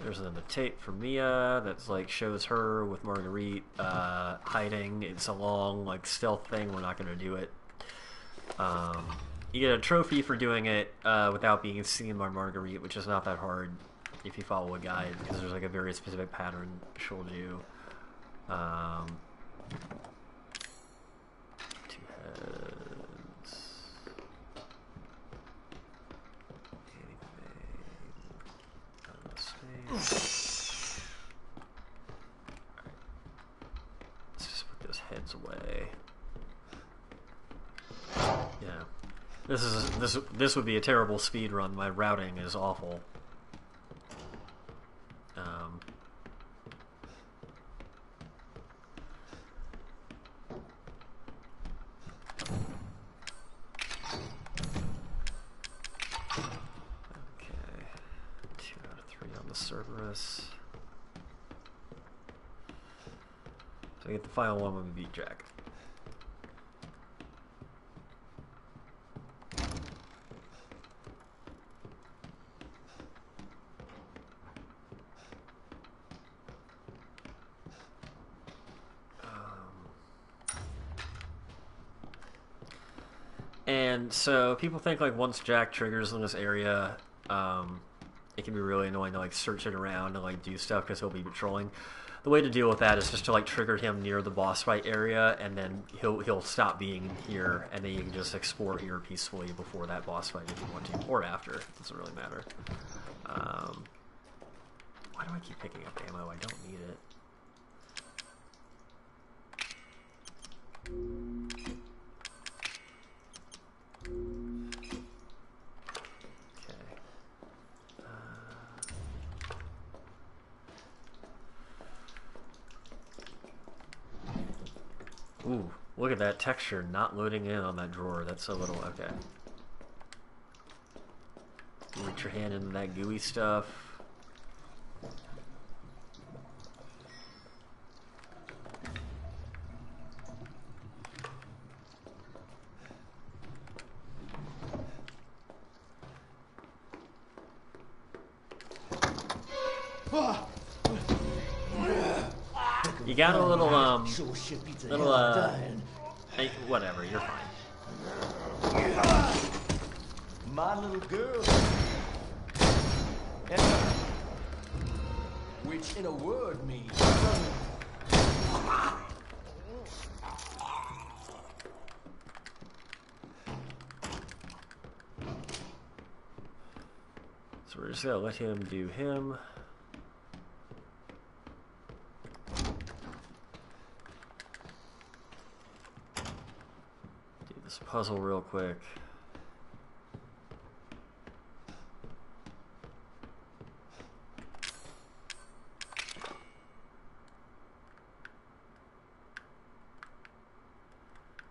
There's another tape for Mia that's like shows her with Marguerite hiding. It's a long like stealth thing. We're not going to do it. You get a trophy for doing it without being seen by Marguerite, which is not that hard if you follow a guide, because there's like a very specific pattern she'll do. 2 heads. Space. Alright. Let's just put those heads away. Yeah. This would be a terrible speed run. My routing is awful. this. So I get the final one when we beat Jack. And so people think like once Jack triggers in this area, it can be really annoying to like search it around and like do stuff because he'll be patrolling. The way to deal with that is just to like trigger him near the boss fight area, and then he'll stop being here, and then you can just explore here peacefully before that boss fight if you want to, or after. It doesn't really matter. Why do I keep picking up ammo? I don't need it. Ooh, look at that texture not loading in on that drawer. That's a little... okay. Reach your hand into that gooey stuff. You got a little, hey, whatever, you're fine. My little girl. Which in a word means... So we're just gonna let him do him. Do this puzzle real quick.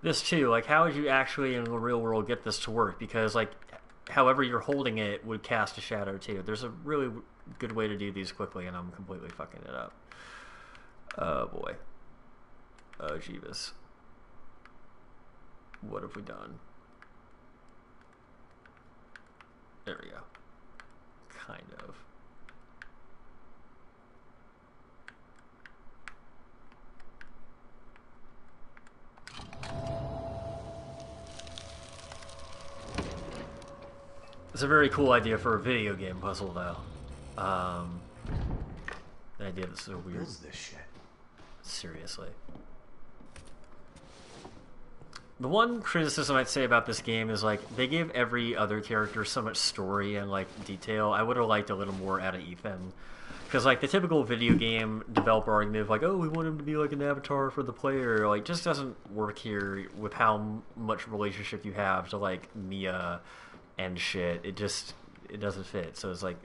This too, like how would you actually in the real world get this to work? Because like however you're holding it would cast a shadow too. There's a really good way to do these quickly, and I'm completely fucking it up. Oh boy. Oh Jeebus. What have we done? There we go. Kind of. It's a very cool idea for a video game puzzle, though. The idea that's so weird. What is this shit? Seriously. The one criticism I'd say about this game is, like, they give every other character so much story and, like, detail. I would have liked a little more out of Ethan. Because, like, the typical video game developer argument of, like, oh, we want him to be, like, an avatar for the player, like, just doesn't work here with how much relationship you have to, like, Mia and shit. It doesn't fit. So it's like,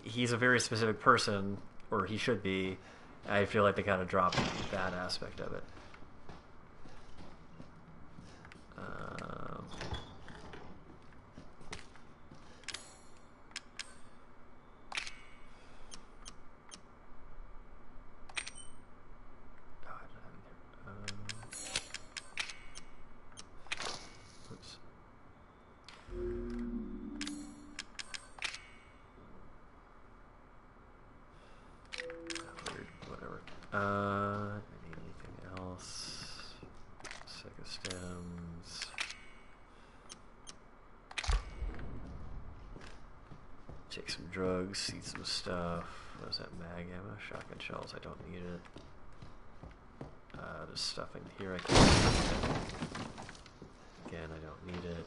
he's a very specific person, or he should be. I feel like they kind of dropped that aspect of it. Oops. Weird, whatever. Anything else? Sega stems. Take some drugs, see some stuff. What is that, mag ammo? Shotgun shells, I don't need it. There's stuff in here I can... Again, I don't need it.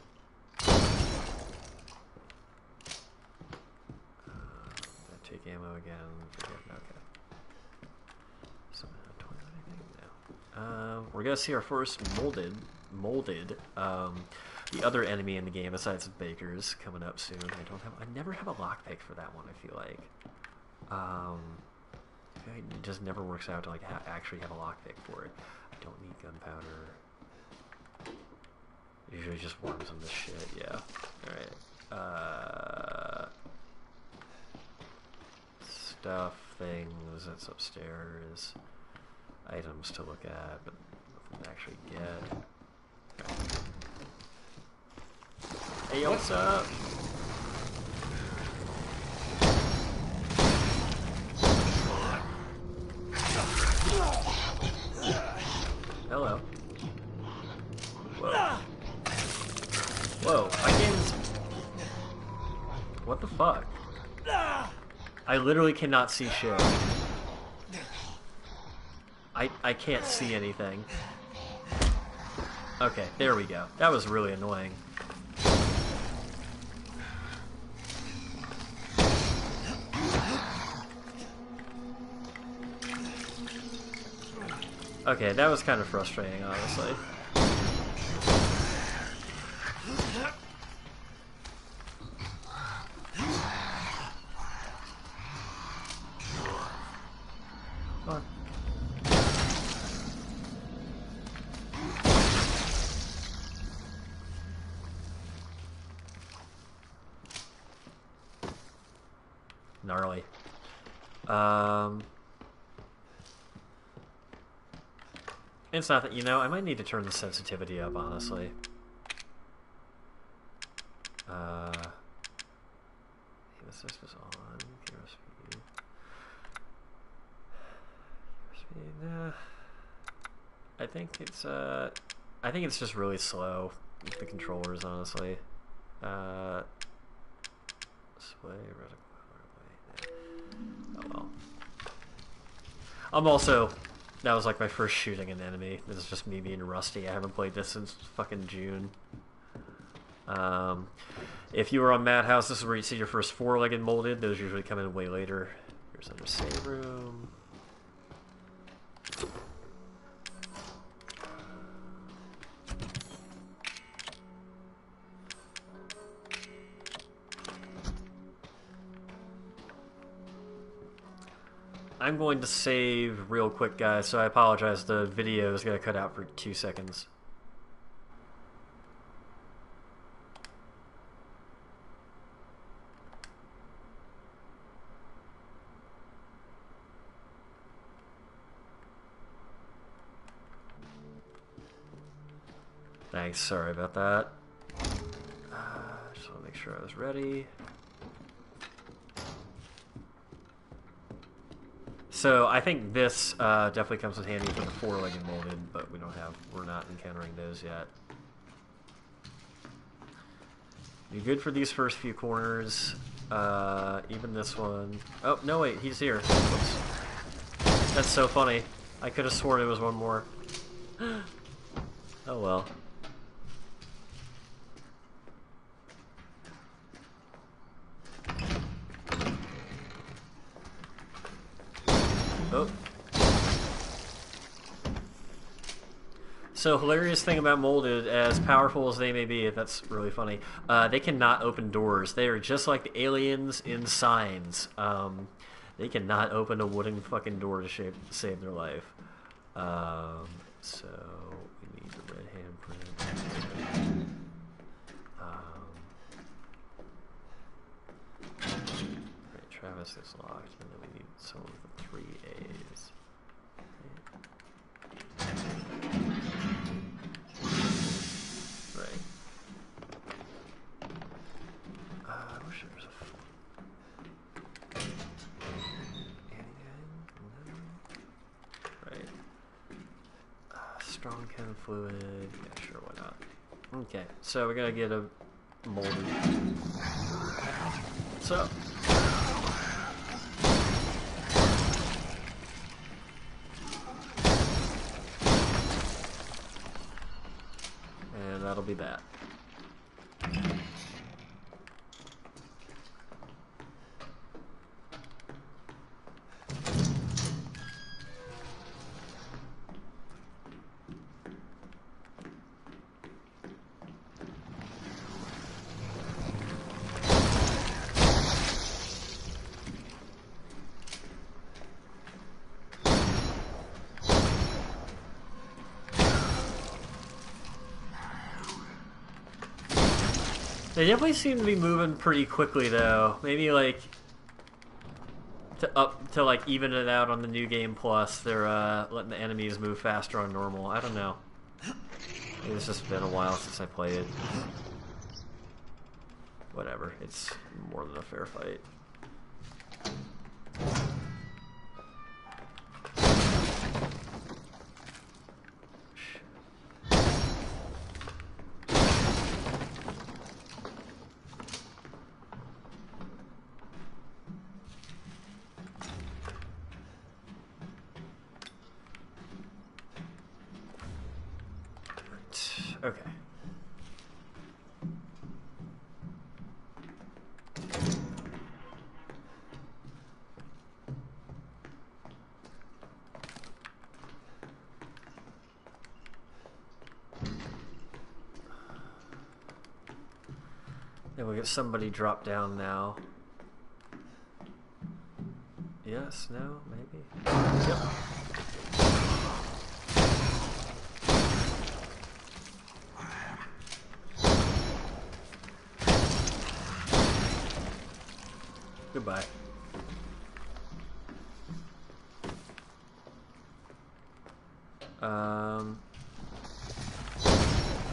Take ammo again. Forget. Okay. Somehow don't have anything now. We're gonna see our first molded. The other enemy in the game besides the bakers coming up soon. I never have a lockpick for that one. I feel like. It just never works out to like actually have a lockpick for it. I don't need gunpowder. Usually just worms on this shit. Yeah. All right. stuff, things that's upstairs, items to look at, but nothing to actually get. Okay. Hey, yo, what's up? Hello. Whoa. Whoa, I can't... What the fuck? I literally cannot see shit. I can't see anything. Okay, there we go. That was really annoying. Okay, that was kind of frustrating, honestly. Fuck. Gnarly. It's not that, you know, I might need to turn the sensitivity up, honestly. This was on. Camera speed. Nah. I think it's just really slow with the controllers, honestly. Sway, oh well. I'm also... That was like my first shooting an enemy. This is just me being rusty. I haven't played this since fucking June. If you were on Madhouse, this is where you see your first four-legged molded. Those usually come in way later. Here's another save room. I'm going to save real quick, guys, so I apologize. The video is going to cut out for 2 seconds. Thanks, sorry about that. Just want to make sure I was ready. So I think this definitely comes in handy for the four-legged molded, but we're not encountering those yet. You're good for these first few corners. Even this one. Oh, no wait, he's here. Whoops. That's so funny. I could have sworn it was one more. Oh well. Oh. So, hilarious thing about Molded, as powerful as they may be, that's really funny, they cannot open doors. They are just like the aliens in Signs. They cannot open a wooden fucking door to save their life. So, we need the red handprint. Right, Travis is locked, and then we need some of the 3 A's. Right. I wish there was a... Right. Strong chem fluid. Yeah, sure, why not? Okay, so we're gonna get a molded. So... And that'll be that. They definitely seem to be moving pretty quickly, though. Maybe, like, to like even it out on the new game plus. They're letting the enemies move faster on normal. I don't know. Maybe it's just been a while since I played. Whatever. It's more than a fair fight. Okay. Then we'll get somebody drop down now. Yes, no, maybe? Yep. Goodbye.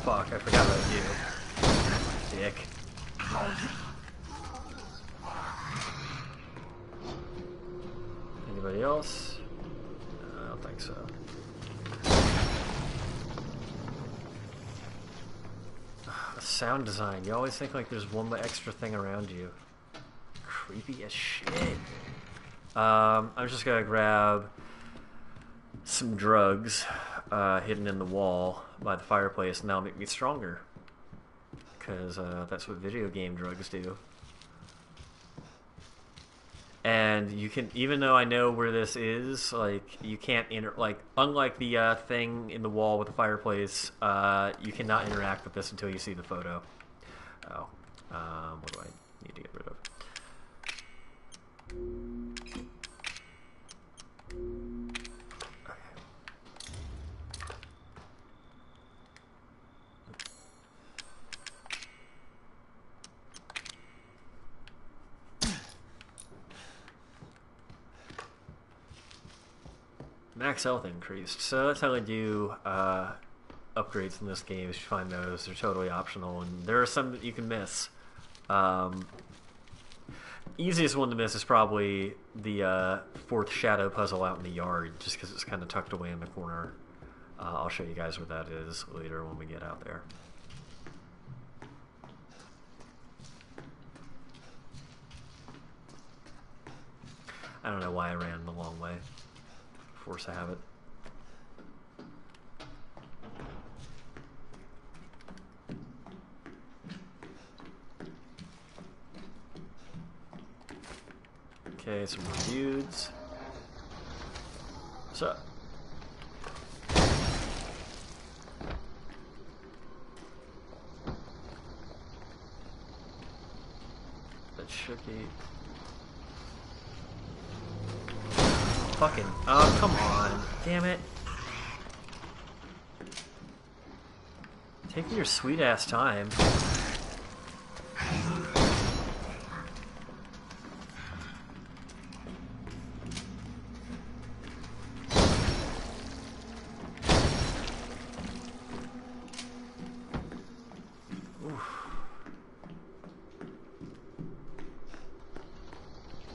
Fuck, I forgot about you. Dick. Anybody else? I don't think so. Sound design. You always think like there's one extra thing around you. Creepy as shit. I'm just gonna grab some drugs hidden in the wall by the fireplace, and that'll make me stronger. Because that's what video game drugs do. And you can, even though I know where this is, like, you can't unlike the thing in the wall with the fireplace, you cannot interact with this until you see the photo. Oh. What do I need to get rid of? Max health increased, so that's how they do upgrades in this game. If you find those, they're totally optional, and there are some that you can miss. Easiest one to miss is probably the fourth shadow puzzle out in the yard, just because it's kind of tucked away in the corner. I'll show you guys where that is later when we get out there. I don't know why I ran the long way. Force of habit. Okay, some more dudes. What's up? That should be... Fucking... Oh, come on. Damn it. Take your sweet ass time.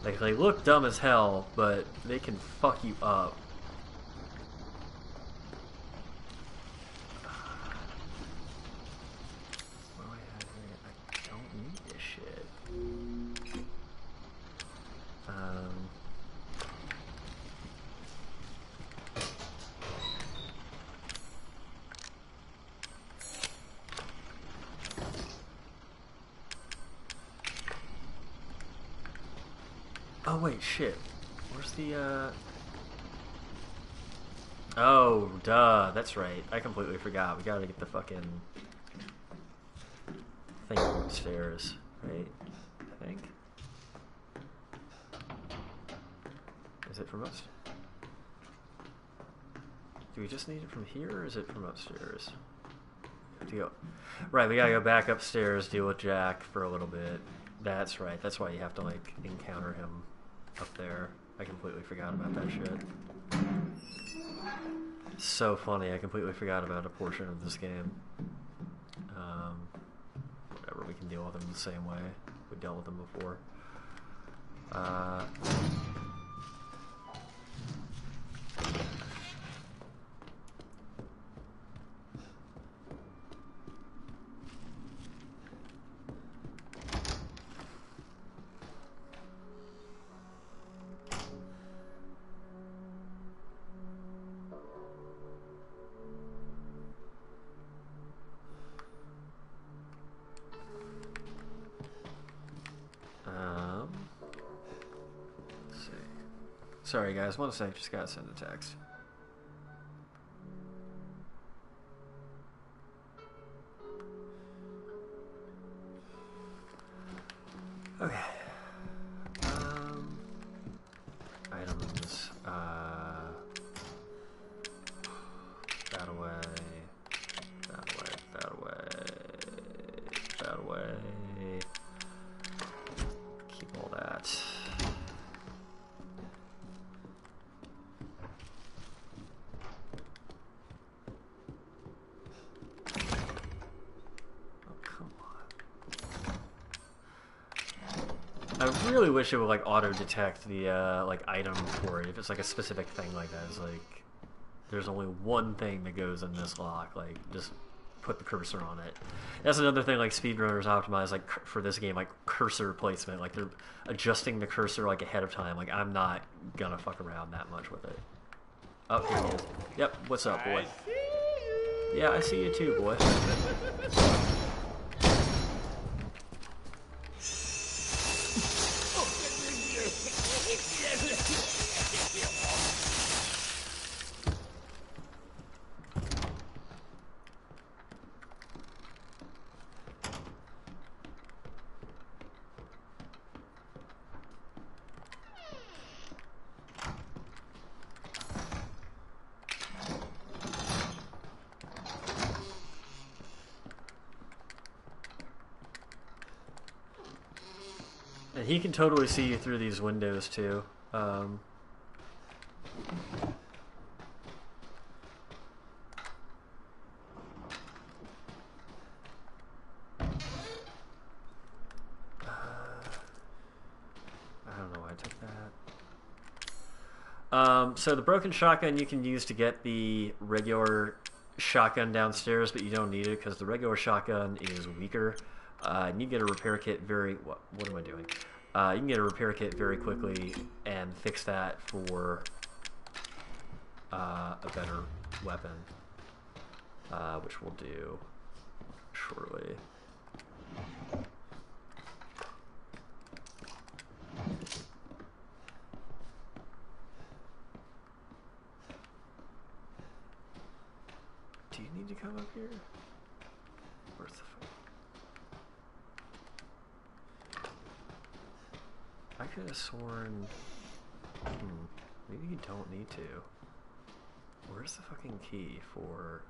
Like, they look dumb as hell, but they can fuck you up. What do I have here? I don't need this shit. Oh wait, shit. Where's the Oh, duh, that's right. I completely forgot. We gotta get the fucking thing upstairs, right? I think. Is it from upstairs? Do we just need it from here, or is it from upstairs? We have to go. Right, we gotta go back upstairs, deal with Jack for a little bit. That's right. That's why you have to, like, encounter him up there. I completely forgot about that shit. So funny, I completely forgot about a portion of this game. Whatever, we can deal with them the same way we dealt with them before. Let's see. Sorry guys, one sec, just gotta send a text. Okay. Items. That away. That away. That away. That away. Keep all that. Oh, come on. I really wish it would like auto detect the like item for it if it's like a specific thing like that. It's like there's only one thing that goes in this lock. Like just put the cursor on it. That's another thing like speedrunners optimize like for this game, like cursor placement. Like they're adjusting the cursor like ahead of time. Like I'm not gonna fuck around that much with it. Oh, here he is. Yep. What's up, boy? Yeah, I see you too, boy. And he can totally see you through these windows too. I don't know why I took that. So the broken shotgun you can use to get the regular shotgun downstairs, but you don't need it because the regular shotgun is weaker. And you can get a repair kit very... What am I doing? You can get a repair kit very quickly and fix that for a better weapon, which we'll do shortly. Do you need to come up here? Where's the phone? I could have sworn... maybe you don't need to. Where's the fucking key for...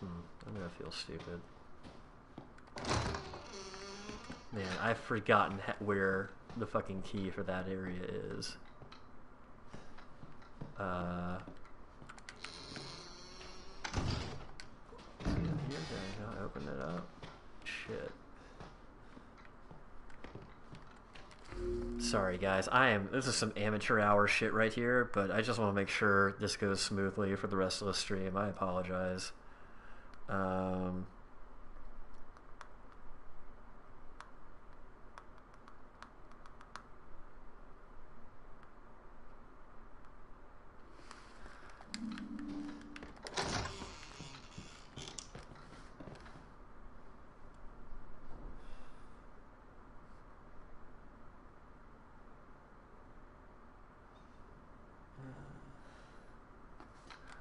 I'm gonna feel stupid. Man, I've forgotten where the fucking key for that area is. Is it in here? Did I not open it up? Shit. Sorry guys, this is some amateur hour shit right here, but I just want to make sure this goes smoothly for the rest of the stream. I apologize.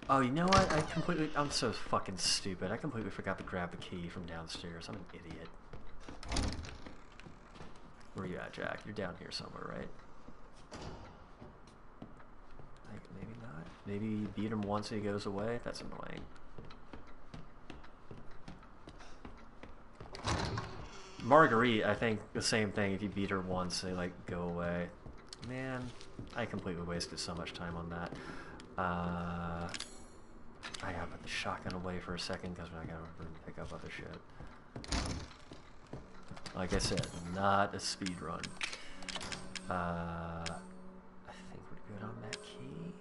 Oh, you know what? I'm so fucking stupid. I completely forgot to grab the key from downstairs. I'm an idiot. Where are you at, Jack? You're down here somewhere, right? Maybe not. Maybe you beat him once he goes away? That's annoying. Marguerite, I think the same thing. If you beat her once, they like go away. Man, I completely wasted so much time on that. I gotta put the shotgun away for a second because I gotta pick up other shit. Like I said, not a speed run. I think we're good on that key.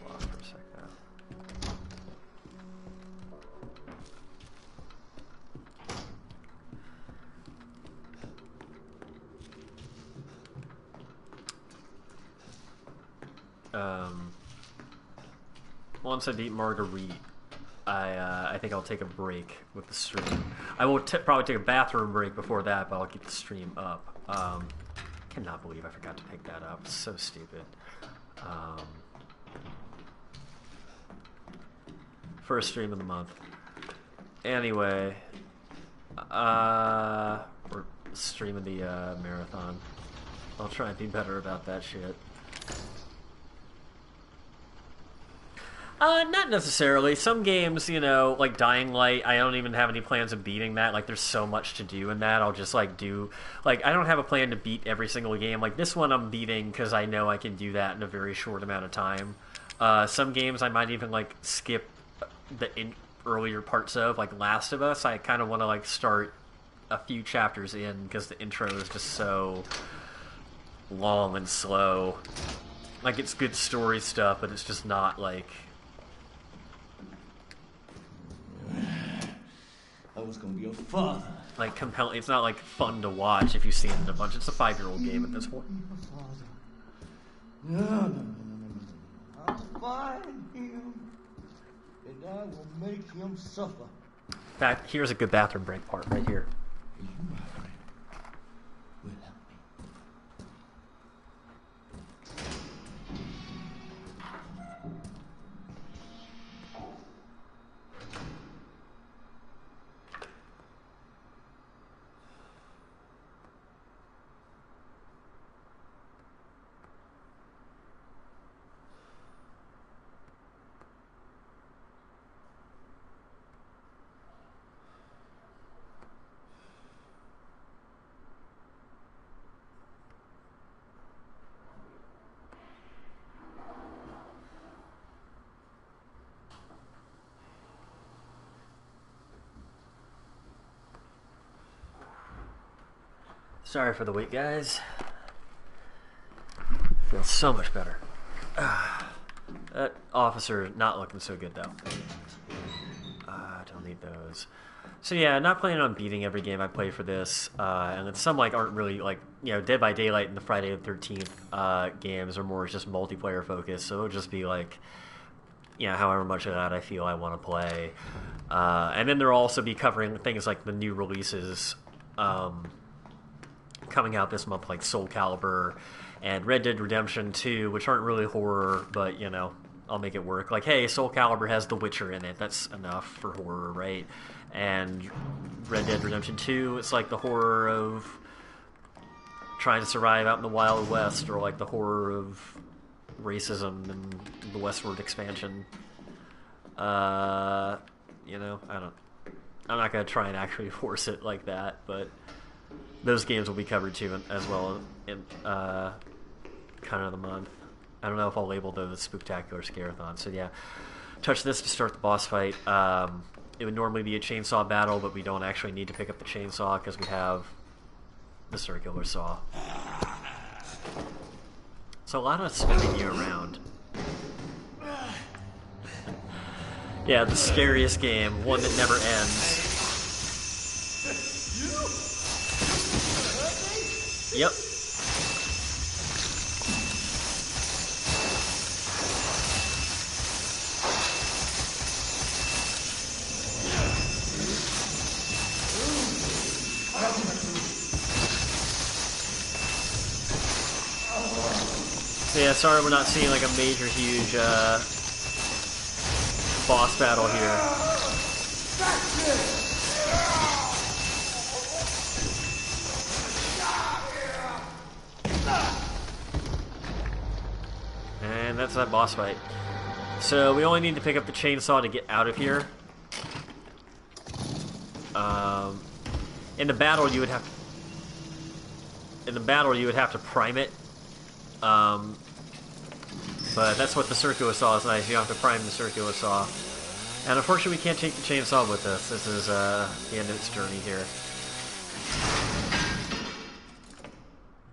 Hold on for a sec though. Once I beat Marguerite, I think I'll take a break with the stream. I will probably take a bathroom break before that, but I'll keep the stream up. Cannot believe I forgot to pick that up. It's so stupid. First stream of the month. Anyway, we're streaming the marathon. I'll try and be better about that shit. Not necessarily. Some games, you know, like Dying Light, I don't even have any plans of beating that. Like, there's so much to do in that. I'll just, like, do... Like, I don't have a plan to beat every single game. Like, this one I'm beating because I know I can do that in a very short amount of time. Some games I might even, like, skip the earlier parts of. Like, Last of Us, I kind of want to, like, start a few chapters in because the intro is just so long and slow. Like, it's good story stuff, but it's just not, like... I was gonna be your father. Like, compelling. It's not, like, fun to watch if you've seen it a bunch. It's a 5-year-old game at this point. No. I'll find him, and I will make him suffer. In fact, here's a good bathroom break part right here. You, my friend, will help me. Sorry for the wait, guys. Feels so much better. That officer not looking so good, though. Don't need those. So yeah, not planning on beating every game I play for this. And then some like aren't really like, you know, Dead by Daylight and the Friday the 13th games are more just multiplayer focused. So it'll just be like, you know, however much of that I feel I want to play. And then there'll also be covering things like the new releases coming out this month, like Soul Calibur and Red Dead Redemption 2, which aren't really horror, but, you know, I'll make it work. Like, hey, Soul Calibur has The Witcher in it. That's enough for horror, right? And Red Dead Redemption 2, it's like the horror of trying to survive out in the Wild West, or like the horror of racism and the westward expansion. You know, I'm not going to try and actually force it like that, but those games will be covered too as well in kind of the month. I don't know if I'll label those Spooktacular Scare-athon. So yeah, touch this to start the boss fight. It would normally be a chainsaw battle, but we don't actually need to pick up the chainsaw because we have the circular saw. So a lot of spinning you around. Yeah, the scariest game, one that never ends. Yep. So yeah, sorry we're not seeing like a major, huge boss battle here. And that's that boss fight. So we only need to pick up the chainsaw to get out of here. In the battle, you would have to prime it. But that's what the circular saw is nice. You don't have to prime the circular saw. And unfortunately, we can't take the chainsaw with us. This is the end of its journey here.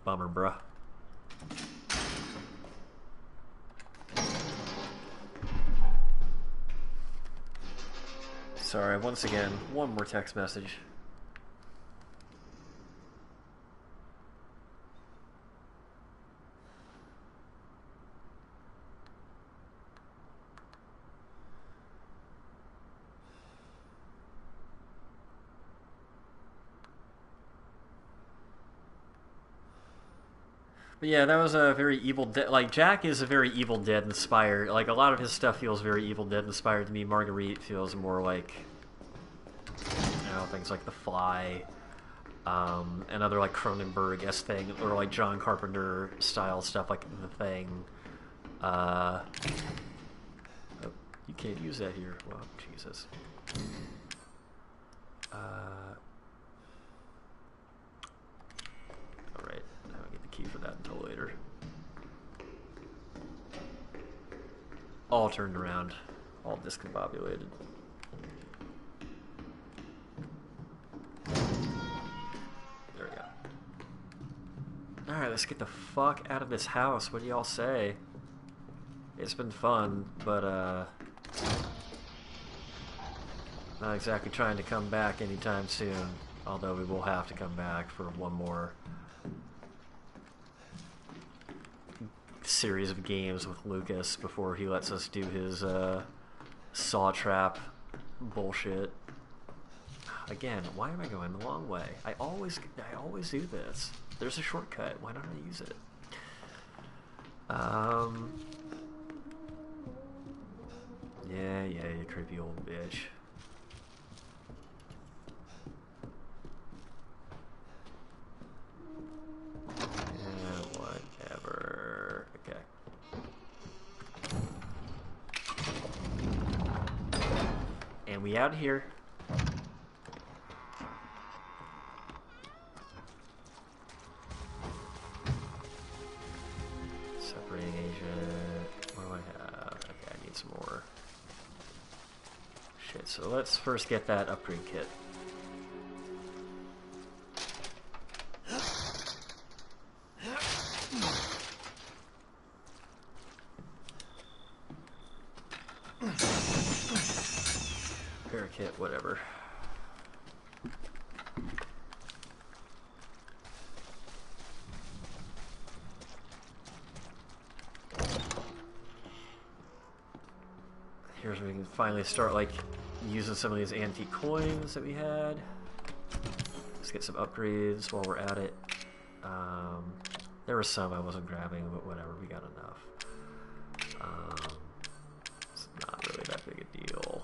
Bummer, bruh. Sorry, once again, one more text message. But yeah, that was a very Evil Dead. Like, Jack is a very Evil Dead inspired. Like, a lot of his stuff feels very Evil Dead inspired to me. Marguerite feels more like, you know, things like The Fly, and other like Cronenberg-esque thing, or like John Carpenter style stuff like The Thing. Oh, you can't use that here. Well, Jesus. Alright, I don't get the key for that until later. All turned around. All discombobulated. There we go. Alright, let's get the fuck out of this house. What do y'all say? It's been fun, but not exactly trying to come back anytime soon. Although we will have to come back for one more series of games with Lucas before he lets us do his saw trap bullshit. Again, why am I going the long way? I always do this. There's a shortcut. Why don't I use it? Yeah, you creepy old bitch. Yeah, whatever. Okay. And we out here. Separating agent. What do I have? Okay, I need some more. Shit, so let's first get that upgrade kit. Repair kit, whatever. Here's where we can finally start like using some of these antique coins that we had. Let's get some upgrades while we're at it. There were some I wasn't grabbing, but whatever, we got enough. It's not really that big a deal.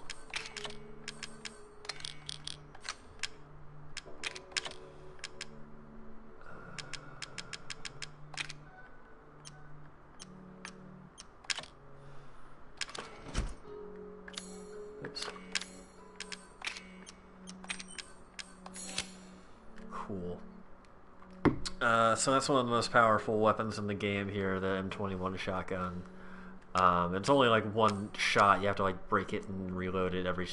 Oops. Cool. So that's one of the most powerful weapons in the game here, the M21 shotgun. It's only like one shot. You have to like break it and reload it every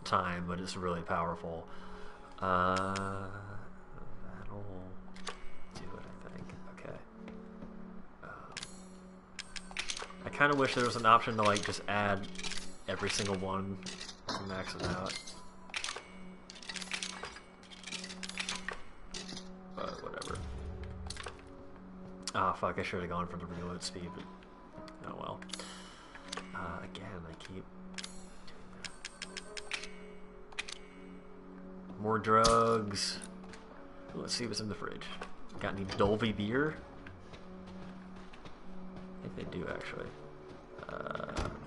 time, but it's really powerful. That'll do it, I think. Okay. I kind of wish there was an option to like just add every single one and max it out. But whatever. Ah, fuck, I should have gone for the reload speed, but oh well. Again, I keep more drugs. Let's see what's in the fridge. Got any Dolby beer? I think they do, actually.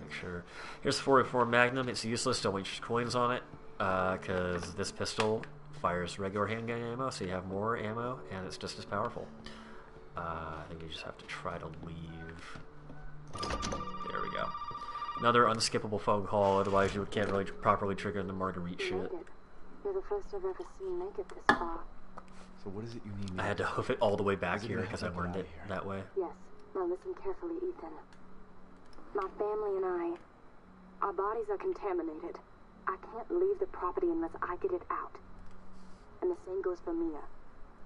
Make sure. Here's the 404 Magnum. It's useless. Don't waste coins on it, because this pistol fires regular handgun ammo, so you have more ammo, and it's just as powerful. I think you just have to try to leave. There we go. Another unskippable phone call, otherwise you can't really properly trigger the Marguerite shit. You're the first I've ever seen make it this far. So what is it you need me I had to hoof it all the way back here because I learned it that way. Yes. Now listen carefully, Ethan. My family and I, our bodies are contaminated. I can't leave the property unless I get it out. And the same goes for Mia.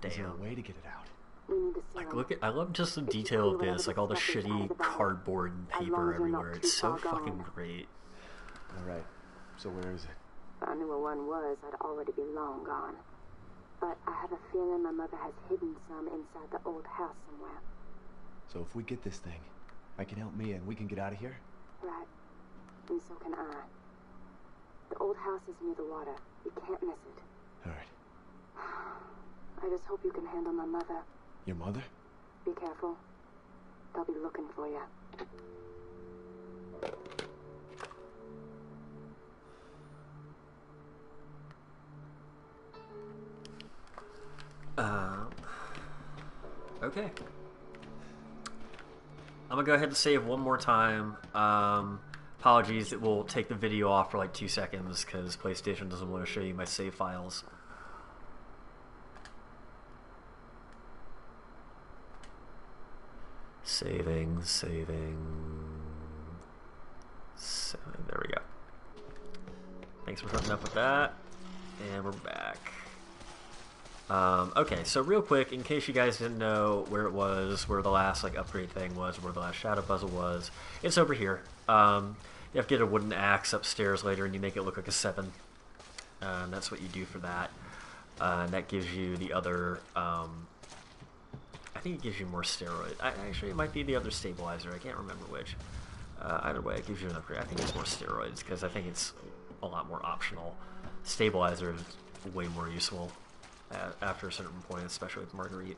Damn. Is there a way to get it out? We need the serum. Like, look at, I love just the detail of this, like all the shitty cardboard and paper everywhere. It's so fucking great. Alright, so where is it? If I knew where one was, I'd already be long gone. But I have a feeling my mother has hidden some inside the old house somewhere. So if we get this thing, I can help Mia and we can get out of here? Right. And so can I. The old house is near the water. You can't miss it. Alright. I just hope you can handle my mother. Your mother? Be careful. They'll be looking for you. Okay. I'm gonna go ahead and save one more time. Apologies, it will take the video off for like 2 seconds because PlayStation doesn't want to show you my save files. Saving. There we go. Thanks for hooking up with that. And we're back. Okay, so real quick, in case you guys didn't know where it was, where the last like upgrade thing was, where the last shadow puzzle was, it's over here. You have to get a wooden axe upstairs later, and you make it look like a 7. And that's what you do for that. And that gives you the other. I think it gives you more steroid. Actually, it might be the other stabilizer. I can't remember which. Either way, it gives you an upgrade. I think it's more steroids because I think it's a lot more optional. Stabilizer is way more useful after a certain point, especially with Marguerite.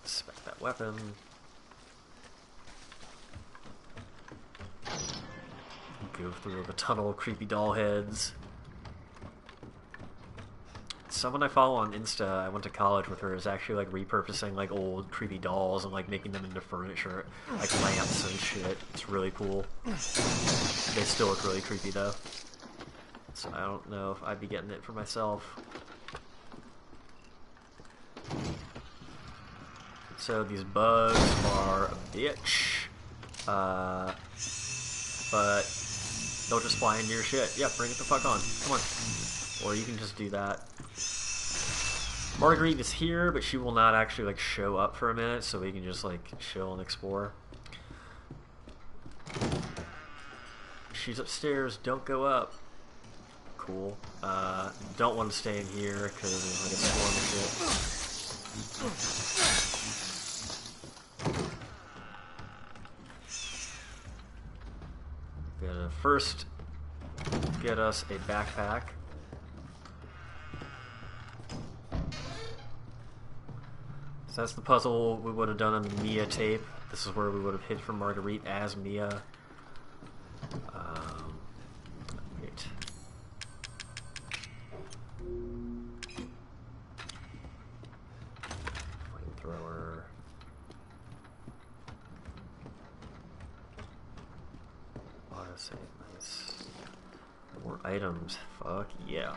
Inspect that weapon. Go through the tunnel of creepy doll heads. Someone I follow on Insta, I went to college with her, is actually like repurposing like old creepy dolls and like making them into furniture, like lamps and shit. It's really cool. They still look really creepy though. So I don't know if I'd be getting it for myself. So these bugs are a bitch. But they'll just fly into your shit. Yeah, bring it the fuck on. Come on. Or you can just do that. Marguerite is here, but she will not actually like show up for a minute, so we can just like chill and explore. She's upstairs. Don't go up. Cool. Don't want to stay in here because there's like a swarm of shit. Gonna first get us a backpack. So that's the puzzle we would have done on the Mia tape. This is where we would have hid for Marguerite as Mia. Wait. Flamethrower. Autosave, nice. More items. Fuck yeah.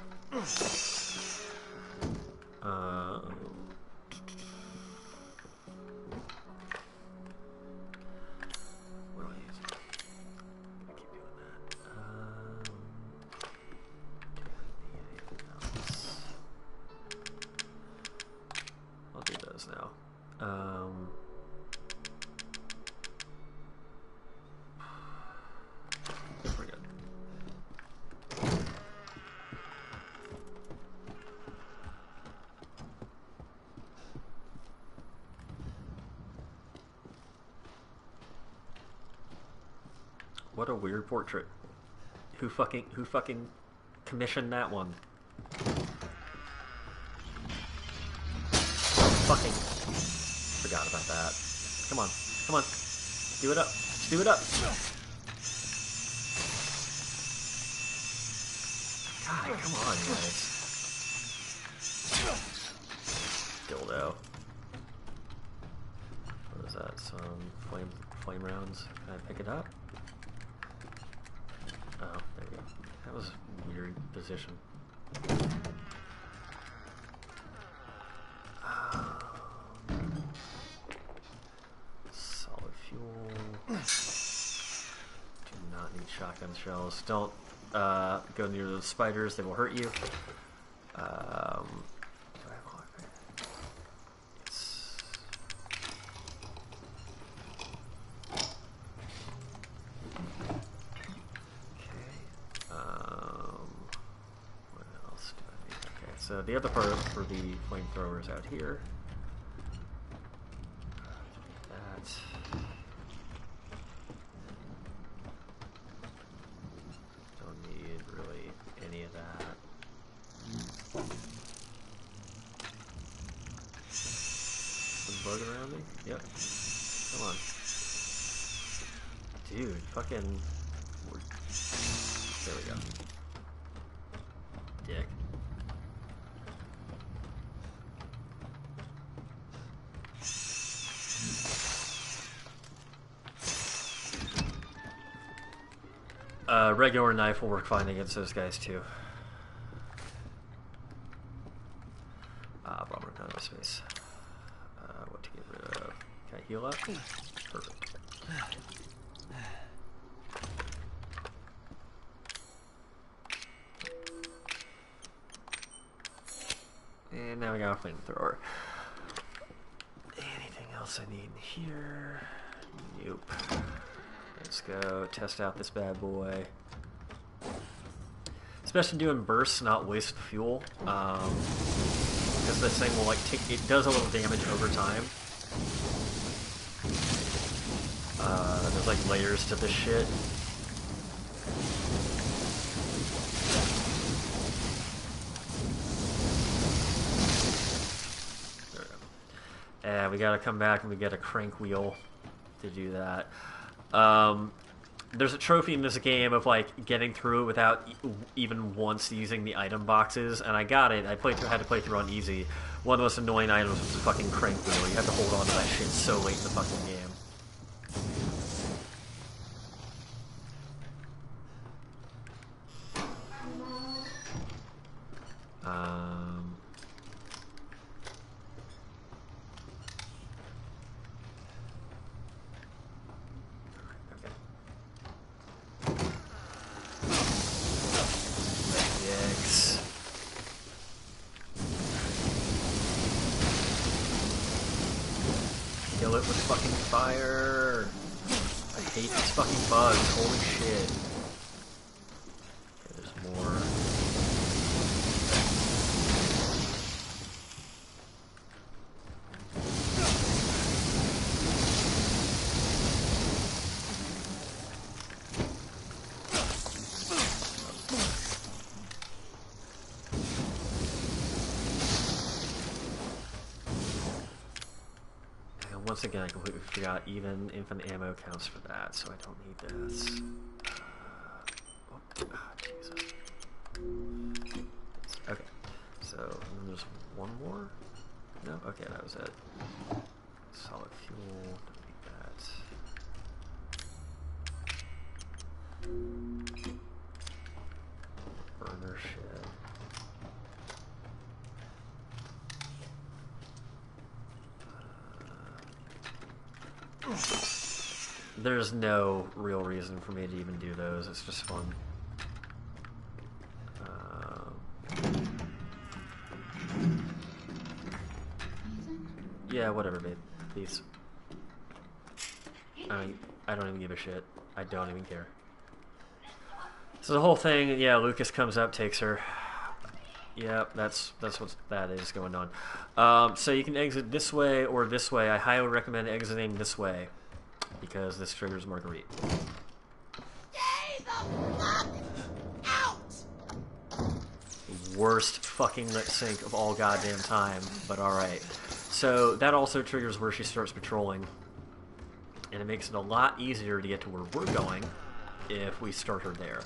What do I use? I keep doing that. Do I need anything else? I'll do those now. We're good. What a weird portrait. Who fucking commissioned that one? Fucking forgot about that. Come on. Come on. Do it up. Do it up. God, come on, guys. Dildo. is that? Some flame rounds. Can I pick it up? Oh, there you go. That was a weird position. Solid fuel. Do not need shotgun shells. Don't go near those spiders, they will hurt you. Do I have lockpick? Yes. Okay. What else do I need? Okay, so the other part for the flamethrowers out here. That. Don't need really any of that. Some bug around me? Yep. Come on. Dude, fucking... There we go. Dick. Regular knife will work fine against those guys too. Bummer, not enough space. What to get rid of? Can I heal up? Perfect. And now we got a flamethrower. Anything else I need in here? Nope. Let's go test out this bad boy. Especially doing bursts, not waste fuel. Because this thing will like take, it does a little damage over time. There's like layers to this shit. There we go. And we gotta come back and we get a crank wheel to do that. There's a trophy in this game of like getting through it without even once using the item boxes, and I got it. I had to play through on easy. One of the most annoying items was the fucking crank wheel. You have to hold on to that shit so late in the fucking game. Kill it with fucking fire. I hate these fucking bugs. Holy shit. Okay, there's more. Once again, I completely forgot even infinite ammo counts for that, so I don't need this. Jesus. Okay, so then there's one more? No? Okay, that was it. Solid fuel, don't need that. Burner shit. There's no real reason for me to even do those, it's just fun. Yeah, whatever, babe. Peace. I don't even give a shit. I don't even care. So the whole thing, yeah, Lucas comes up, takes her. Yep, that's what that is going on. So you can exit this way or this way. I highly recommend exiting this way because this triggers Marguerite. Stay the fuck out! Worst fucking lip sync of all goddamn time, but alright. So that also triggers where she starts patrolling. And it makes it a lot easier to get to where we're going if we start her there.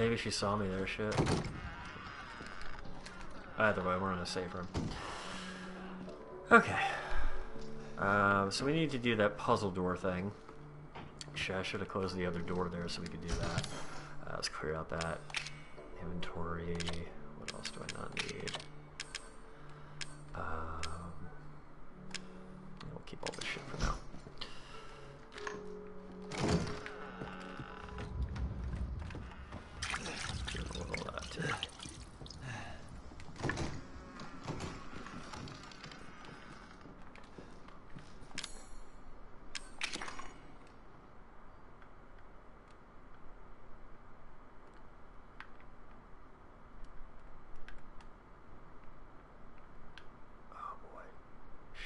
Maybe she saw me there, shit. Either way, we're in a safe room. Okay. So we need to do that puzzle door thing. Shit, I should have closed the other door there so we could do that. Let's clear out that inventory. What else do I not need? We'll keep all this shit for now. Get a little of that too.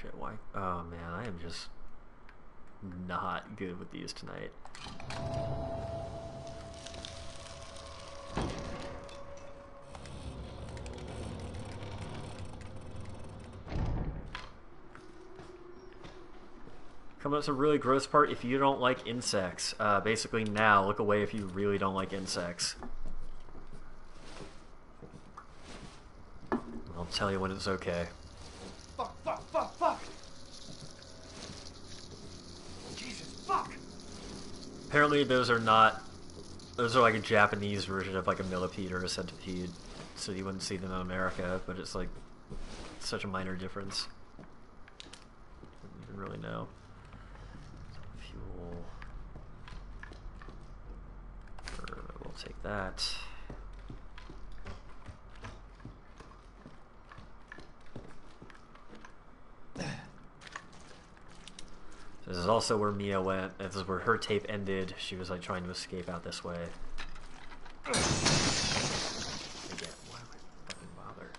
Shit, why? Oh man, I am just not good with these tonight. Coming up to a really gross part. If you don't like insects, basically now, look away if you really don't like insects. I'll tell you when it's okay. Fuck! Jesus, fuck! Apparently those are not... Those are like a Japanese version of like a millipede or a centipede. So you wouldn't see them in America, but it's like such a minor difference. You didn't really know. Fuel. We'll take that. This is also where Mia went. This is where her tape ended. She was like trying to escape out this way. Again, why would I fucking bother?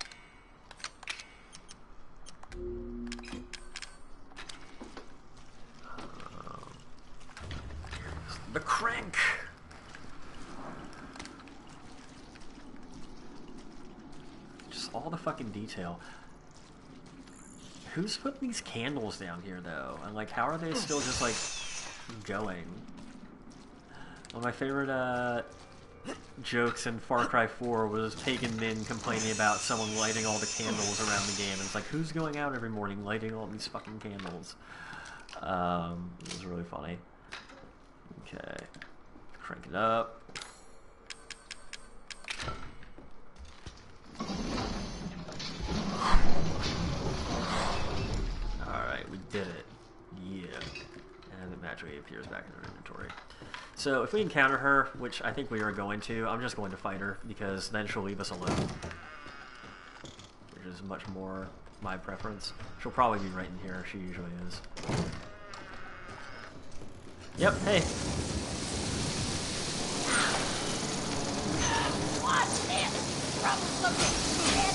The crank! Just all the fucking detail. Who's putting these candles down here, though? And, like, how are they still just, like, going? One of my favorite, jokes in Far Cry 4 was Pagan Min complaining about someone lighting all the candles around the game. And it's like, who's going out every morning lighting all these fucking candles? It was really funny. Okay. Crank it up. We did it. Yeah. And it magically appears back in our inventory. So if we encounter her, which I think we are going to, I'm just going to fight her, because then she'll leave us alone. Which is much more my preference. She'll probably be right in here. She usually is. Yep, hey. Watch this! Troublesome shit!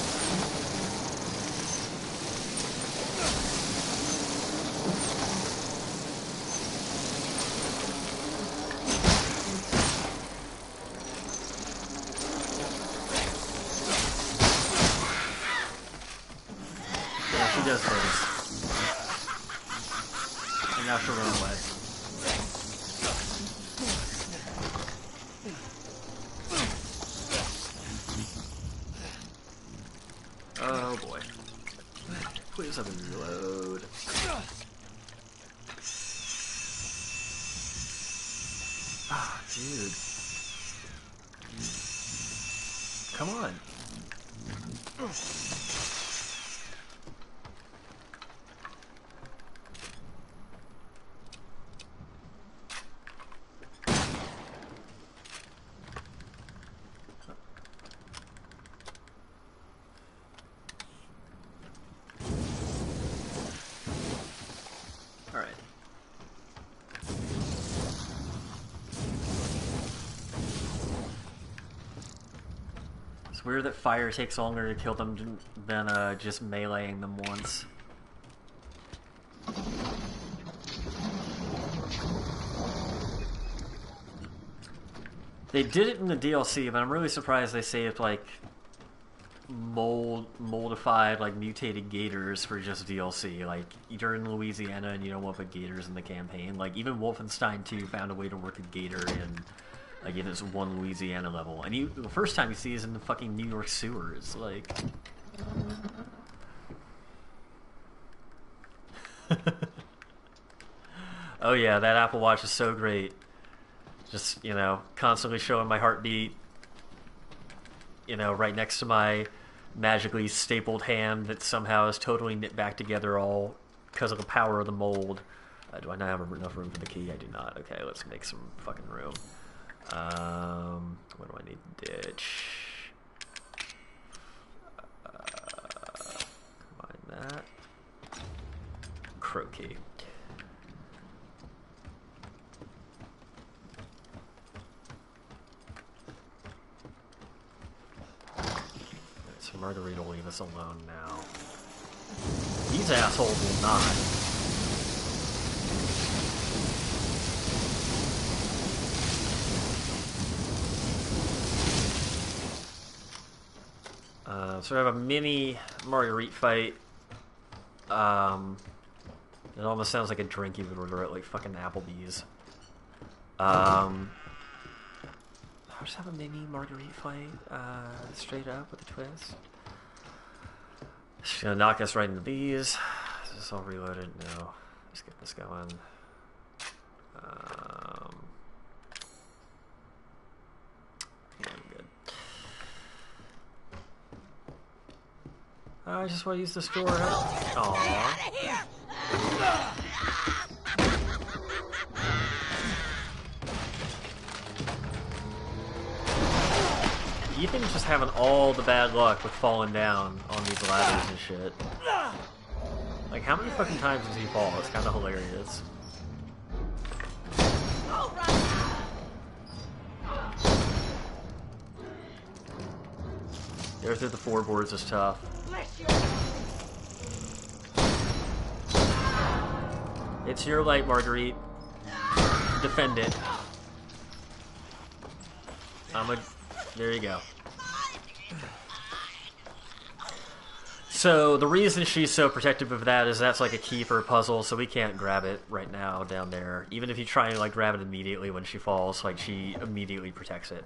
She does things. And now she'll run away. Oh boy. Please have a reload. Ah, dude. Come on. It's weird that fire takes longer to kill them than just meleeing them once. They did it in the DLC, but I'm really surprised they saved like moldified, like mutated gators for just DLC. Like you're in Louisiana and you don't want to put gators in the campaign. Like even Wolfenstein 2 found a way to work a gator in Like in this one Louisiana level, and the first time you see is in the fucking New York sewers. Like, oh yeah, that Apple Watch is so great. Just, you know, constantly showing my heartbeat. You know, right next to my magically stapled hand that somehow is totally knit back together all because of the power of the mold. Do I not have enough room for the key? I do not. Okay, let's make some fucking room. What do I need to ditch? Combine that. Crow key. So Margarita will leave us alone now. These assholes will not. So I have a mini Marguerite fight. It almost sounds like a drink you would order at like fucking Applebee's. I'll just have a mini Marguerite fight, straight up with a twist. She's gonna knock us right into these. Is this all reloaded? No. Let's get this going. Yeah, I'm good. I just want to use this door. Aww. Ethan's just having all the bad luck with falling down on these ladders and shit. Like, how many fucking times does he fall? It's kind of hilarious. Go through the floorboards is tough. It's your light, Marguerite. Defend it. There you go. So the reason she's so protective of that is that's like a key for a puzzle, so we can't grab it right now down there. Even if you try and like grab it immediately when she falls, like she immediately protects it.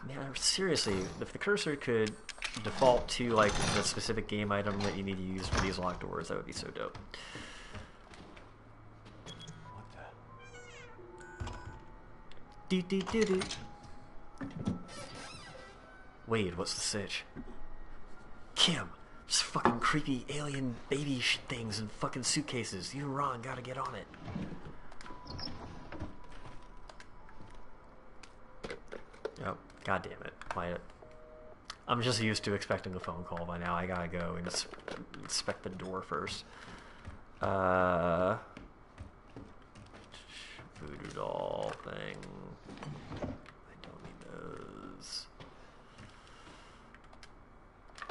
Man, seriously, if the cursor could default to like the specific game item that you need to use for these locked doors, that would be so dope. What the? Wade, what's the sitch? Kim, just fucking creepy alien baby things in fucking suitcases. You and Ron gotta get on it. Oh, god damn it. Quiet. I'm just used to expecting a phone call by now. I gotta go and inspect the door first. Voodoo doll thing. I don't need those. I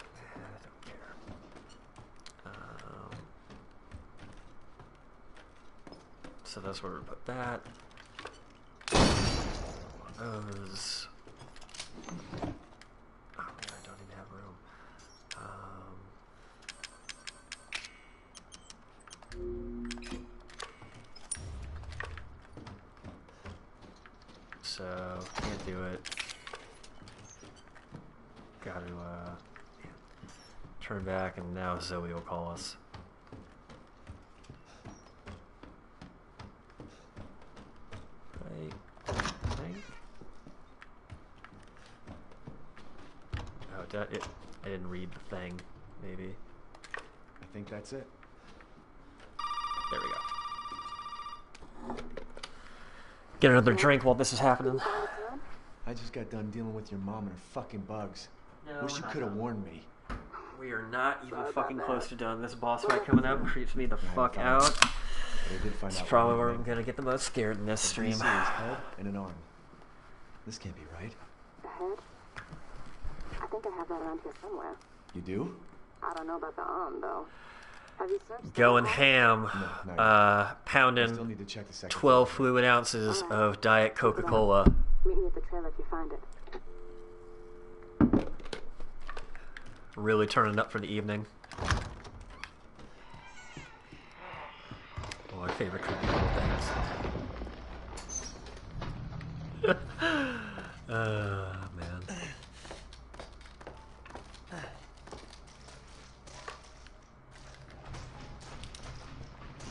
don't care. So that's where we put that. Those. Oh man, I don't even have room. So can't do it. Got to turn back, and now Zoe will call us. I think. Oh, I didn't read the thing. Maybe. I think that's it. There we go. Get another drink while this is happening. I just got done dealing with your mom and her fucking bugs. No, wish you could have warned me. We are not even fucking close to done. This boss fight coming up creeps me the fuck out. It's probably where I'm gonna get the most scared in this stream. His head and an arm. This can't be right. A head? I think I have that around here somewhere. You do? I don't know about the arm, though. Have you searched? Going ham, pounding Still need to check the second 12 fluid ounces of Diet Coca-Cola. Meet me at the trailer if you find it. Really turning up for the evening. One of my favorite creepy little things. Man.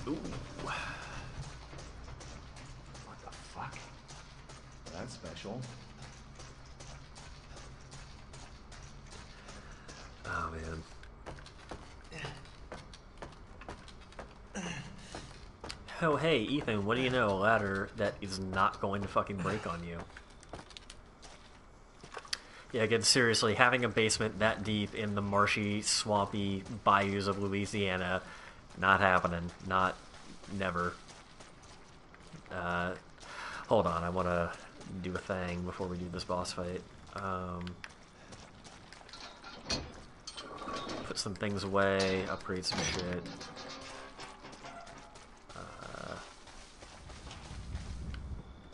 Ooh. What the fuck? That's special. Oh, man. Oh, hey, Ethan, what do you know? A ladder that is not going to fucking break on you. Yeah, again, seriously, having a basement that deep in the marshy, swampy bayous of Louisiana, not happening. Not, never. Hold on, I want to do a thing before we do this boss fight. Put some things away, upgrade some shit.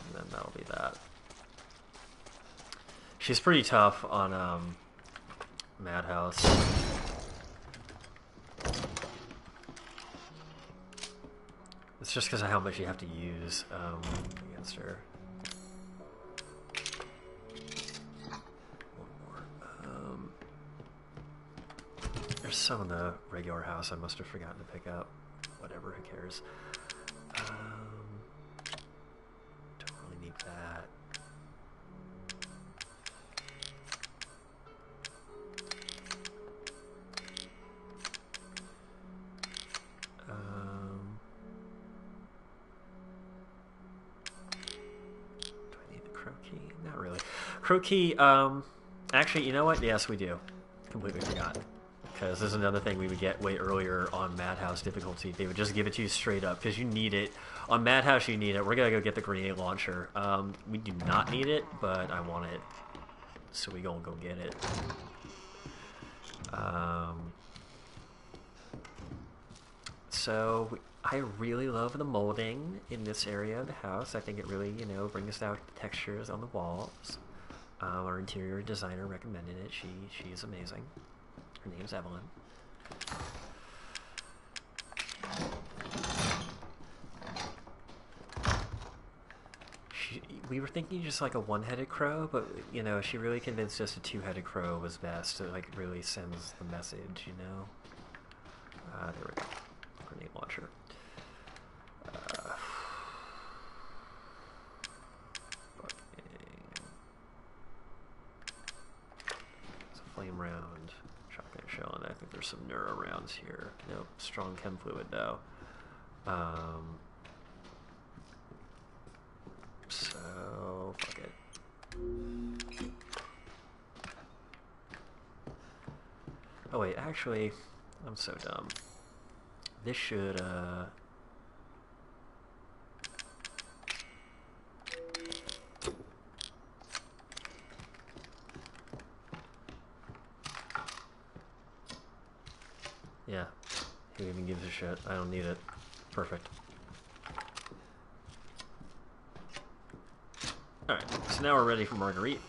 And then that'll be that. She's pretty tough on Madhouse. It's just because of how much you have to use against her. One more. There's some in the regular house I must have forgotten to pick up. Whatever, who cares? Don't really need that. Do I need the crow key? Not really. Crow key, actually, you know what? Yes, we do. Completely forgot. Because this is another thing we would get way earlier on Madhouse difficulty. They would just give it to you straight up, because you need it. On Madhouse, you need it. We're going to go get the grenade launcher. We do not need it, but I want it. So we gonna go get it. So, I really love the molding in this area of the house. I think it really, you know, brings out the textures on the walls. Our interior designer recommended it. She is amazing. Her name's Evelyn. We were thinking just like a one-headed crow, but, you know, she really convinced us a two-headed crow was best. It, like, really sends the message, you know? There we go. Grenade launcher. It's a flame round. Shotgun shell, and I think there's some neuro rounds here. Nope. Strong chem fluid, though. So, fuck it. Oh wait, actually, I'm so dumb. This should, yeah, who even gives a shit? I don't need it. Perfect. Alright, so now we're ready for Marguerite.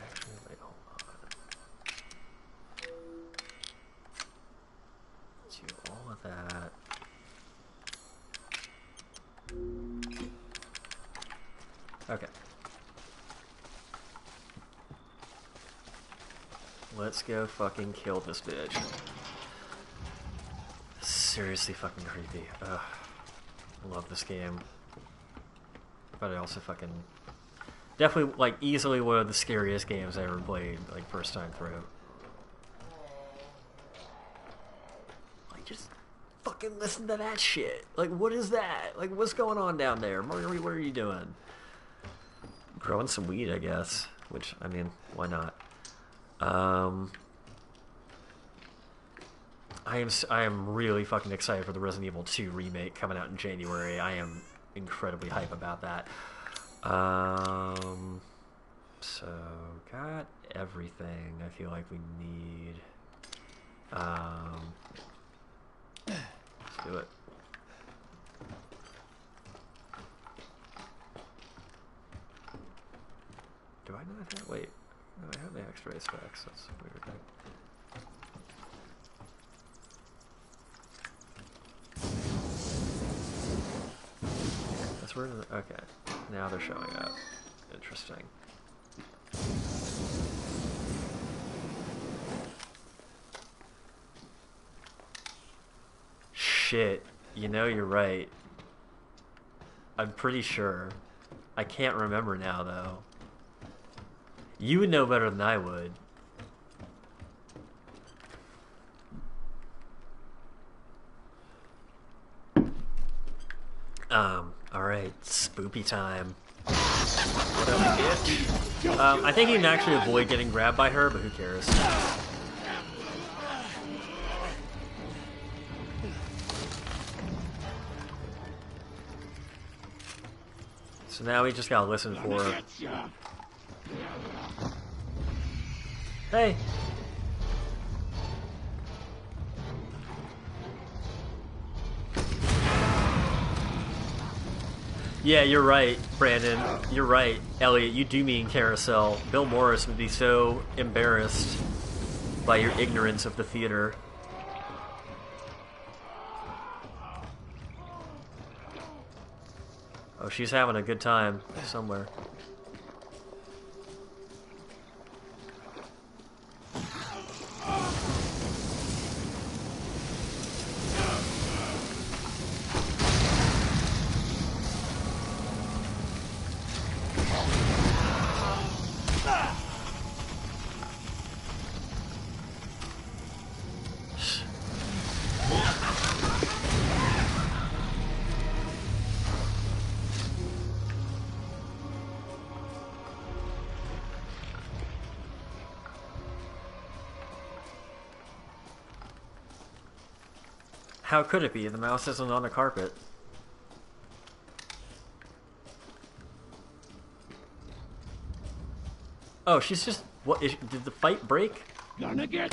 Actually, wait, hold on. Let's do all of that. Okay. Let's go fucking kill this bitch. Seriously fucking creepy. Ugh. I love this game. But I also fucking... Definitely, like, easily one of the scariest games I ever played, like, first time through. Like, just fucking listen to that shit. Like, what is that? Like, what's going on down there? Marguerite, what are you doing? Growing some weed, I guess. Which, I mean, why not? I am really fucking excited for the Resident Evil 2 remake coming out in January. I am incredibly hype about that. So got everything I feel like we need. Let's do it. Do I not have? Wait, no, I have the X-ray specs. That's weird. So where did okay. Now they're showing up. Interesting. Shit. You know, you're right. I'm pretty sure. I can't remember now, though. You would know better than I would. Alright, spoopy time. What up, bitch? I think he can actually avoid getting grabbed by her, but who cares? So now we just gotta listen for her. Hey! Yeah, you're right, Brandon. You're right, Elliot. You do mean Carousel. Bill Morris would be so embarrassed by your ignorance of the theater. Oh, she's having a good time somewhere. How could it be? The mouse isn't on the carpet. Oh, she's just... What? Did the fight break? Gonna get...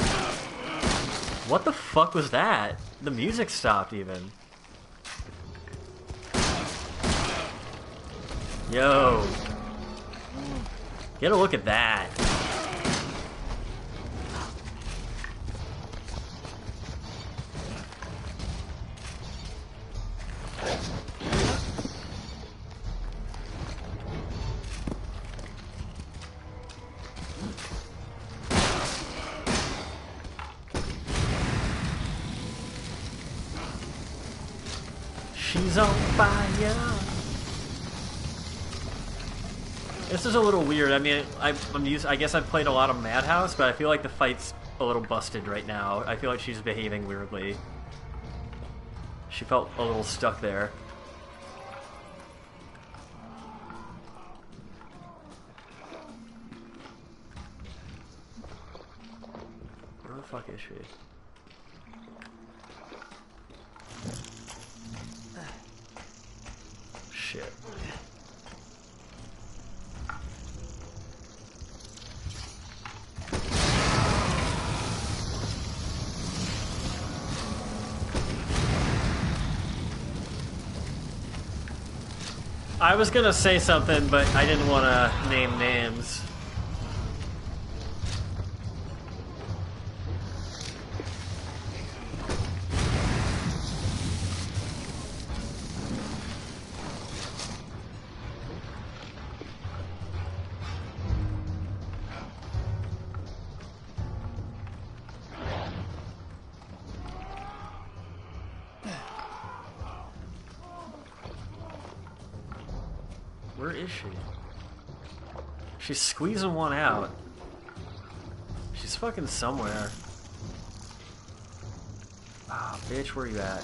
What the fuck was that? The music stopped even. Yo. Get a look at that. She's on fire. This is a little weird. I mean, I guess I've played a lot of Madhouse, but I feel like the fight's a little busted right now. I feel like she's behaving weirdly. She felt a little stuck there. Where the fuck is she? Shit. I was gonna say something, but I didn't want to name names. Where is she? She's squeezing one out. She's fucking somewhere. Ah, bitch, where you at?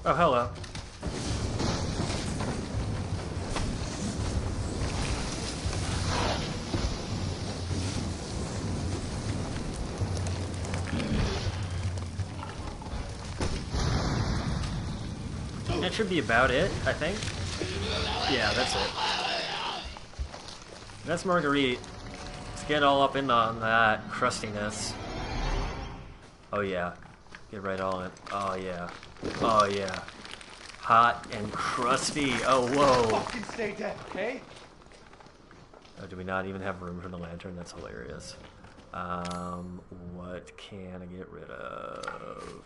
Oh, hello. That should be about it, I think. Yeah, that's it. That's Marguerite. Let's get all up in on that crustiness. Oh yeah. Get right on it. Oh yeah. Oh yeah. Hot and crusty. Oh, whoa. Fucking stay dead, okay? Oh, do we not even have room for the lantern? That's hilarious. What can I get rid of?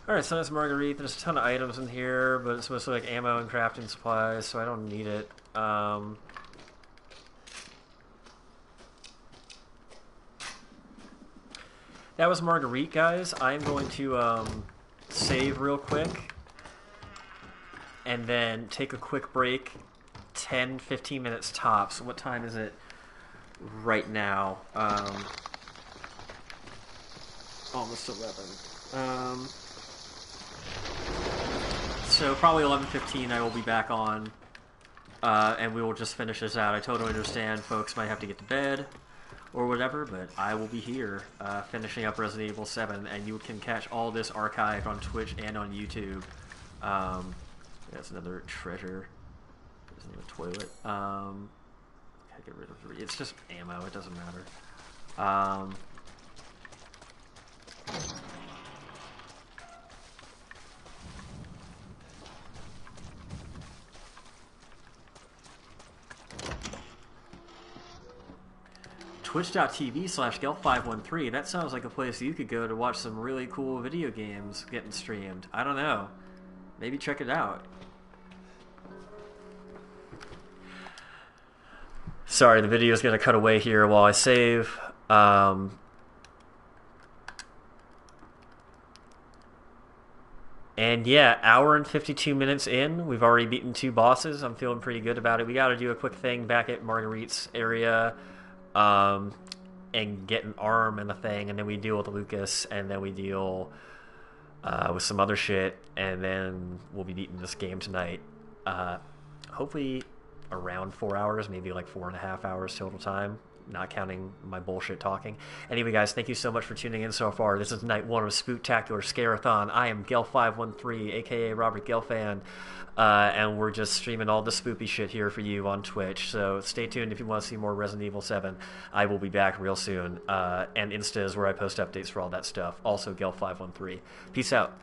Alright, so that's Marguerite. There's a ton of items in here, but it's mostly like ammo and crafting supplies, so I don't need it. That was Marguerite, guys. I'm going to save real quick and then take a quick break, 10-15 minutes tops. What time is it right now? Almost 11. So probably 11:15 I will be back on, and we will just finish this out. I totally understand folks might have to get to bed or whatever, but I will be here finishing up Resident Evil 7, and you can catch all this archived on Twitch and on YouTube. That's another treasure. There's another toilet. I get rid of it's just ammo, it doesn't matter. Twitch.tv/Gelf513. That sounds like a place you could go to watch some really cool video games getting streamed. I don't know. Maybe check it out. Sorry, the video is going to cut away here while I save. And yeah, hour and 52 minutes in. We've already beaten 2 bosses. I'm feeling pretty good about it. We got to do a quick thing back at Marguerite's area. And get an arm and a thing, and then we deal with Lucas, and then we deal with some other shit, and then we'll be beating this game tonight. Hopefully around 4 hours, maybe like 4.5 hours total time, not counting my bullshit talking. Anyway, guys, thank you so much for tuning in so far. This is night 1 of Spooktacular Scare-athon. I am Gelf513, aka Robert Gelfan. And we're just streaming all the spoopy shit here for you on Twitch. So stay tuned if you want to see more Resident Evil 7. I will be back real soon. And Insta is where I post updates for all that stuff. Also, Gelf513. Peace out.